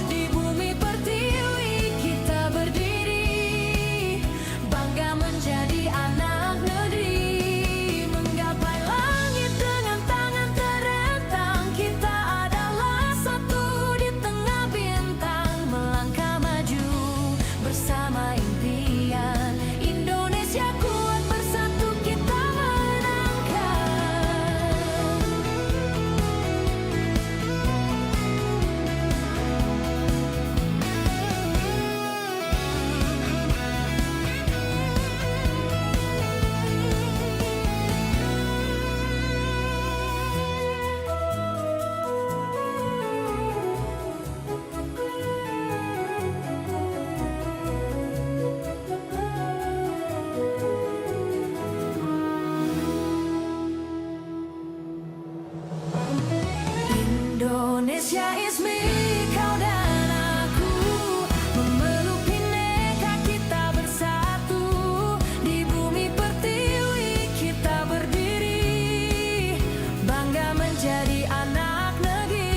di bumi pertiwi kita berdiri, bangga menjadi anak negeri. Menggapai langit dengan tangan terentang, kita adalah satu di tengah bintang. Melangkah maju bersama impian, Indonesia kuat bersatu kita menangkan. Indonesia is me, kau dan aku. Memeluk bineka kita bersatu, di bumi pertiwi kita berdiri, bangga menjadi anak negeri.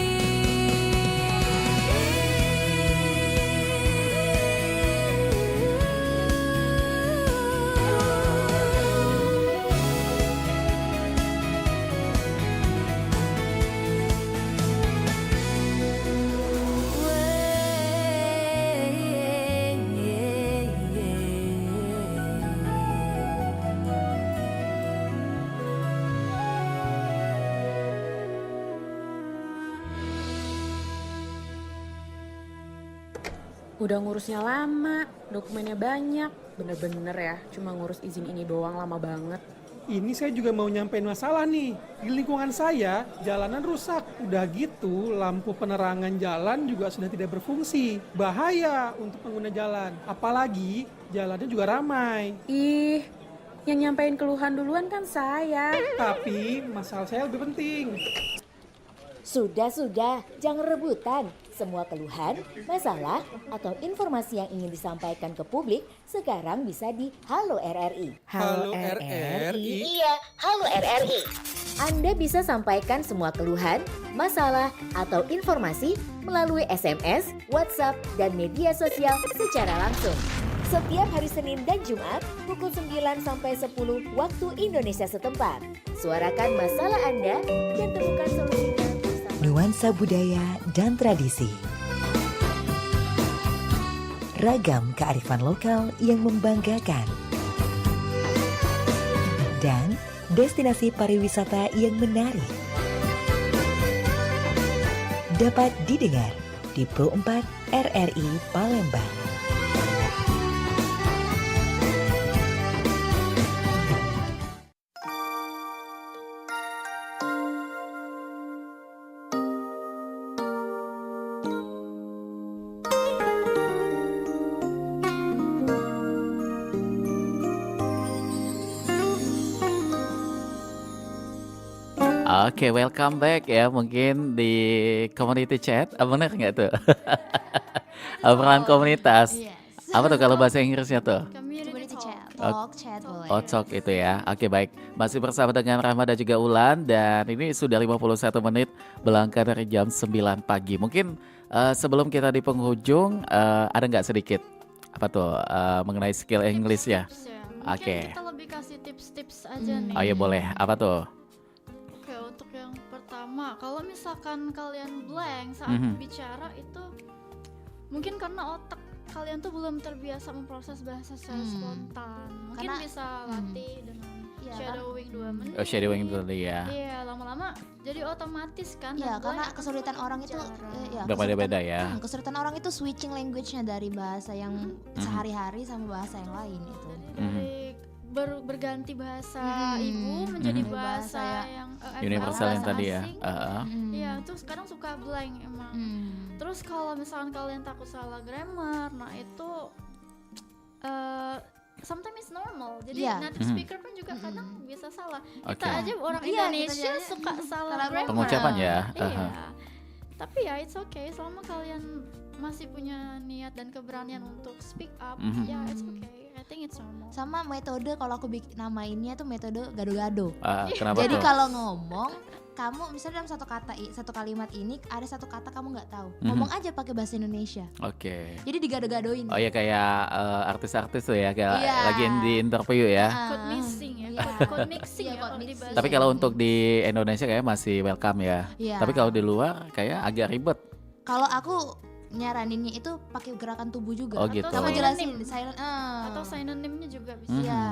Udah ngurusnya lama, dokumennya banyak. Bener-bener ya, cuma ngurus izin ini doang lama banget. Ini saya juga mau nyampein masalah nih. Di lingkungan saya, jalanan rusak. Udah gitu, lampu penerangan jalan juga sudah tidak berfungsi. Bahaya untuk pengguna jalan. Apalagi jalannya juga ramai. Ih, yang nyampein keluhan duluan kan saya. Tapi masalah saya lebih penting. Sudah, jangan rebutan. Semua keluhan, masalah, atau informasi yang ingin disampaikan ke publik sekarang bisa di Halo RRI. Halo RRI? Iya, Halo RRI. Anda bisa sampaikan semua keluhan, masalah, atau informasi melalui SMS, WhatsApp, dan media sosial secara langsung. Setiap hari Senin dan Jumat pukul 9 sampai 10 waktu Indonesia setempat. Suarakan masalah Anda dan temukan solusinya. Nuansa budaya dan tradisi. Ragam kearifan lokal yang membanggakan. Dan destinasi pariwisata yang menarik. Dapat didengar di Pro 4 RRI Palembang. Oke, welcome back ya. Mungkin di community chat, bener nggak tuh? Obrolan komunitas. Yes. Apa tuh kalau bahasa Inggrisnya tuh? Community chat, Oh. talk, chat boleh. Talk itu ya. Oke, baik. Masih bersama dengan Rahma dan juga Ulan. Dan ini sudah 51 menit belangkah dari jam 9 pagi. Mungkin sebelum kita di penghujung, ada nggak sedikit apa tuh mengenai skill English ya? Tips ya. Mungkin Oke. kita lebih kasih tips-tips aja nih. Oh ya boleh. Apa tuh? Oke, untuk yang pertama, kalau misalkan kalian blank saat Mhm. bicara itu mungkin karena otak kalian tuh belum terbiasa memproses bahasa secara spontan. Mungkin Karena- bisa latih dengan Iya, shadowing 2 menit. Oh, shadowing dulu ya. Iya, lama-lama jadi otomatis kan. Iya, dan karena blank akan kesulitan semakin orang itu jarang. ya, Berbeda-beda ya. kesulitan orang itu switching language-nya dari bahasa yang sehari-hari sama bahasa yang lain itu. Jadi dari berganti bahasa ibu menjadi bahasa yang Universal yang bahasa tadi ya. asing. Iya, tuh sekarang suka blank emang. Terus kalau misalkan kalian takut salah grammar, nah itu sometimes it's normal. Jadi Iya. native speaker pun juga kadang bisa salah. Kita Oke. aja orang Iya, Indonesia kita aja suka salah salah grammar. Pengucapan ya. Iya. Tapi ya it's okay selama kalian masih punya niat dan keberanian untuk speak up, ya it's okay. I think it's normal. Sama metode kalau aku bikin namainnya tuh metode gado-gado. Kenapa Jadi tuh? kalau ngomong, kamu misalnya dalam satu kalimat ini ada satu kata kamu nggak tahu, ngomong aja pakai bahasa Indonesia. Oke. Jadi digado-gadoin. Oh ya kayak artis-artis tuh ya, kayak Iya. lagi di interview ya. Code mixing ya, Iya. code mixing Iya, ya code kalau di mixing. bahasa. Tapi kalau untuk di Indonesia kayak masih welcome ya. Iya. Tapi kalau di luar kayak agak ribet. Kalau aku nyaraninnya itu pakai gerakan tubuh juga. Oh, gitu. Kamu jelasin silent. atau synonymnya juga bisa. Iya.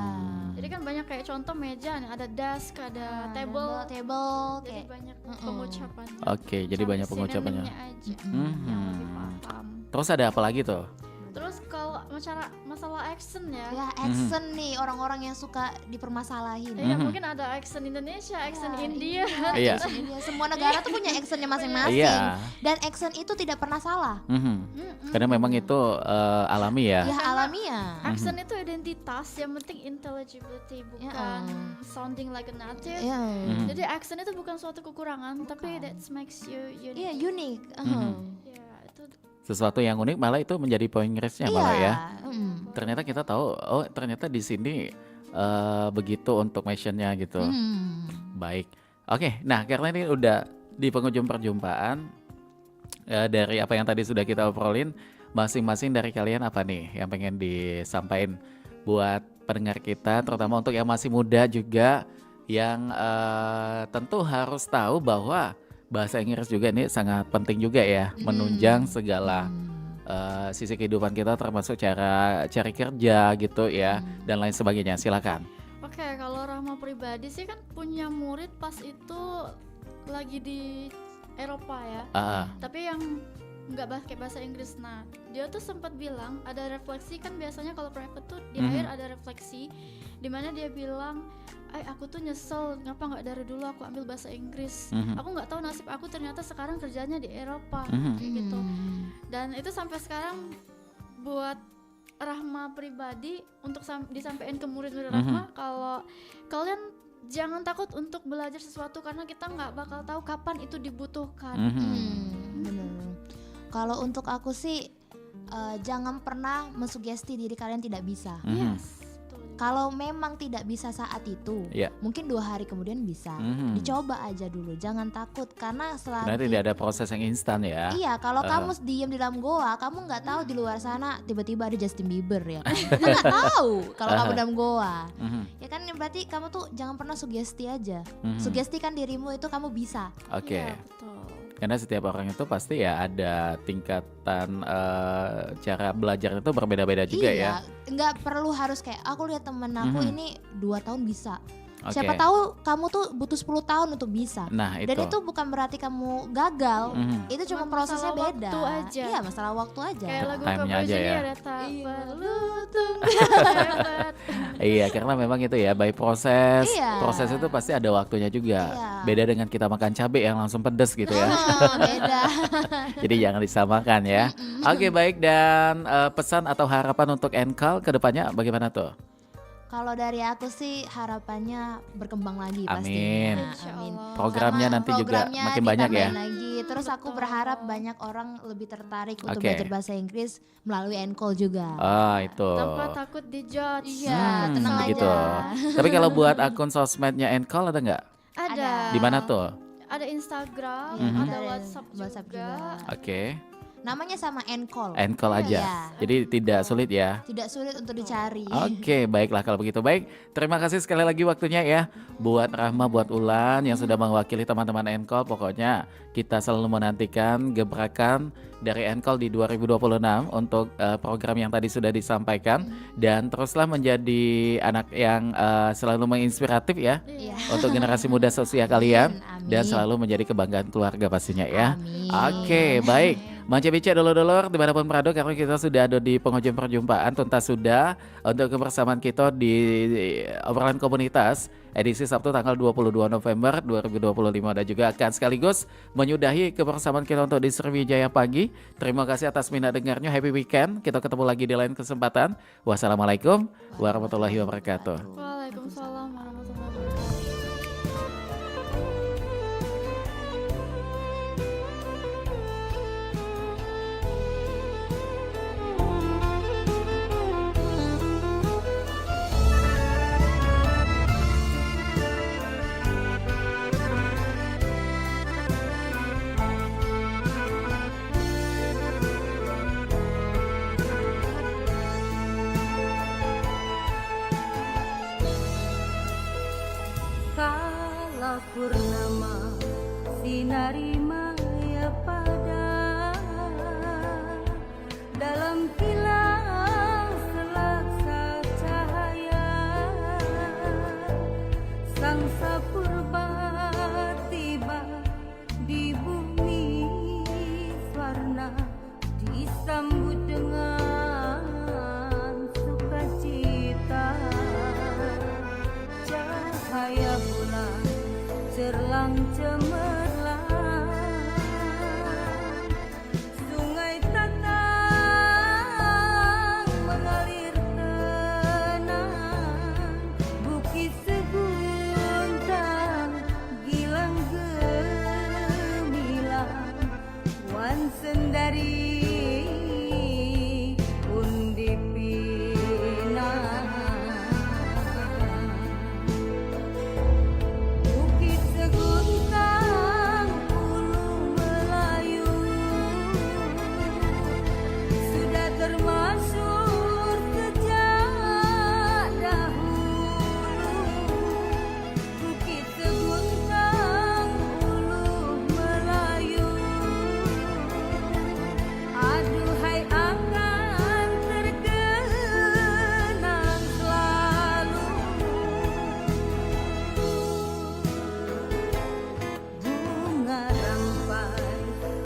Jadi kan banyak kayak contoh meja nih, ada desk, ada table. table Jadi kayak banyak pengucapan. Oke, jadi banyak pengucapannya. aja Mhm. yang lebih paham. Terus ada apa lagi tuh? Terus kalau masalah accent ya, ya accent nih orang-orang yang suka dipermasalahin. ya mungkin ada accent Indonesia, accent India. Iya. Iya, semua negara tuh punya accentnya masing-masing. Iya. Dan accent itu tidak pernah salah. Karena memang itu alami ya. Ya alamiah. Accent itu identitas, yang penting intelligibility, bukan sounding like a native. Iya. Jadi accent itu bukan suatu kekurangan, tapi that makes you unique. Iya, unik. Ya, itu Sesuatu yang unik malah itu menjadi poin minusnya malah ya. Mm. Ternyata kita tahu, oh ternyata di sini begitu untuk mentionnya gitu. Baik. Oke, nah karena ini udah di penghujung perjumpaan, dari apa yang tadi sudah kita obrolin, masing-masing dari kalian apa nih yang pengen disampaikan buat pendengar kita, terutama untuk yang masih muda juga, yang tentu harus tahu bahwa bahasa Inggris juga ini sangat penting juga ya, menunjang segala sisi kehidupan kita, termasuk cara cari kerja gitu ya, dan lain sebagainya. Silakan. Oke, kalau Rahma pribadi sih kan punya murid pas itu lagi di Eropa ya. Tapi yang nggak pakai bahasa Inggris. Nah, dia tuh sempat bilang ada refleksi, kan biasanya kalau private tuh di akhir ada refleksi, dimana dia bilang aku tuh nyesel ngapa nggak dari dulu aku ambil bahasa Inggris. Aku nggak tahu nasib aku ternyata sekarang kerjanya di Eropa kayak gitu. Dan itu sampai sekarang buat Rahma pribadi untuk disampaikan ke murid-murid Rahma, kalau kalian jangan takut untuk belajar sesuatu karena kita nggak bakal tahu kapan itu dibutuhkan. Bener. Kalau untuk aku sih jangan pernah mensugesti diri kalian tidak bisa. Yes. Kalau memang tidak bisa saat itu, mungkin 2 hari kemudian bisa. Dicoba aja dulu, jangan takut karena Karena tidak ada proses yang instan ya. Iya, kalau kamu diam di dalam goa, kamu nggak tahu di luar sana tiba-tiba ada Justin Bieber ya. Kita nggak tahu kalau kamu dalam goa. Ya kan berarti kamu tuh jangan pernah sugesti aja. Sugestikan dirimu itu kamu bisa. Oke. Iya, betul. Karena setiap orang itu pasti ya ada tingkatan cara belajar itu berbeda-beda juga ya. Nggak perlu harus kayak aku lihat temen aku ini 2 tahun bisa. Oke. Siapa tahu kamu tuh butuh 10 tahun untuk bisa. Nah itu. Dan itu bukan berarti kamu gagal. Itu cuma prosesnya masalah beda. waktu aja. Iya, masalah waktu aja. Kayak lagu Time-nya aja Cover ya. ya, tak perlu tunggu hebat. Iya, karena memang itu ya by proses. Iya. Proses itu pasti ada waktunya juga. Iya. Beda dengan kita makan cabai yang langsung pedes gitu ya. Beda. Jadi jangan disamakan ya. Oke, baik, dan pesan atau harapan untuk Enkal ke depannya bagaimana tuh? Kalau dari aku sih harapannya berkembang lagi Amin. pastinya. Amin. Programnya Sama nanti juga programnya makin banyak ya. ditambahin lagi. Terus aku berharap banyak orang lebih tertarik untuk Oke. belajar bahasa Inggris melalui Encall juga. Ah, itu. Tanpa takut dijudge. Iya, tenang begitu. aja. Tapi kalau buat akun sosmednya Enkal ada nggak? Ada. Di mana tuh? Ada Instagram, ada WhatsApp juga. Oke. Namanya sama Encall. Enkal aja. Iya. Jadi tidak sulit ya. Tidak sulit untuk dicari. Oke, baiklah kalau begitu. Baik, terima kasih sekali lagi waktunya ya. Buat Rahma, buat Ulan yang sudah mewakili teman-teman Enkol. Pokoknya kita selalu menantikan gebrakan dari Enkol di 2026 untuk program yang tadi sudah disampaikan. Dan teruslah menjadi anak yang selalu menginspiratif ya. Iya. Untuk generasi muda sosial kalian. Amin. Dan selalu menjadi kebanggaan keluarga pastinya ya. Amin. Oke, baik. Manja bicara dulur-dulur dimanapun berada, karena kita sudah ada di penghujung perjumpaan. Tuntas sudah untuk kebersamaan kita di obrolan komunitas edisi Sabtu tanggal 22 November 2025 dan juga akan sekaligus menyudahi kebersamaan kita untuk di Sriwijaya pagi. Terima kasih atas minat dengarnya. Happy weekend. Kita ketemu lagi di lain kesempatan. Wassalamualaikum warahmatullahi wabarakatuh. Waalaikumsalam warahmatullahi wabarakatuh. Kala purnama sinari maya pada dalam kilau selaksa cahaya sang sapurba tiba di bumi warna disambut dengan sukacita. Cahaya bulan cerlang cemerlang, sungai Tatang mengalir tenang, bukit seguntang gilang gemilang, wan sendari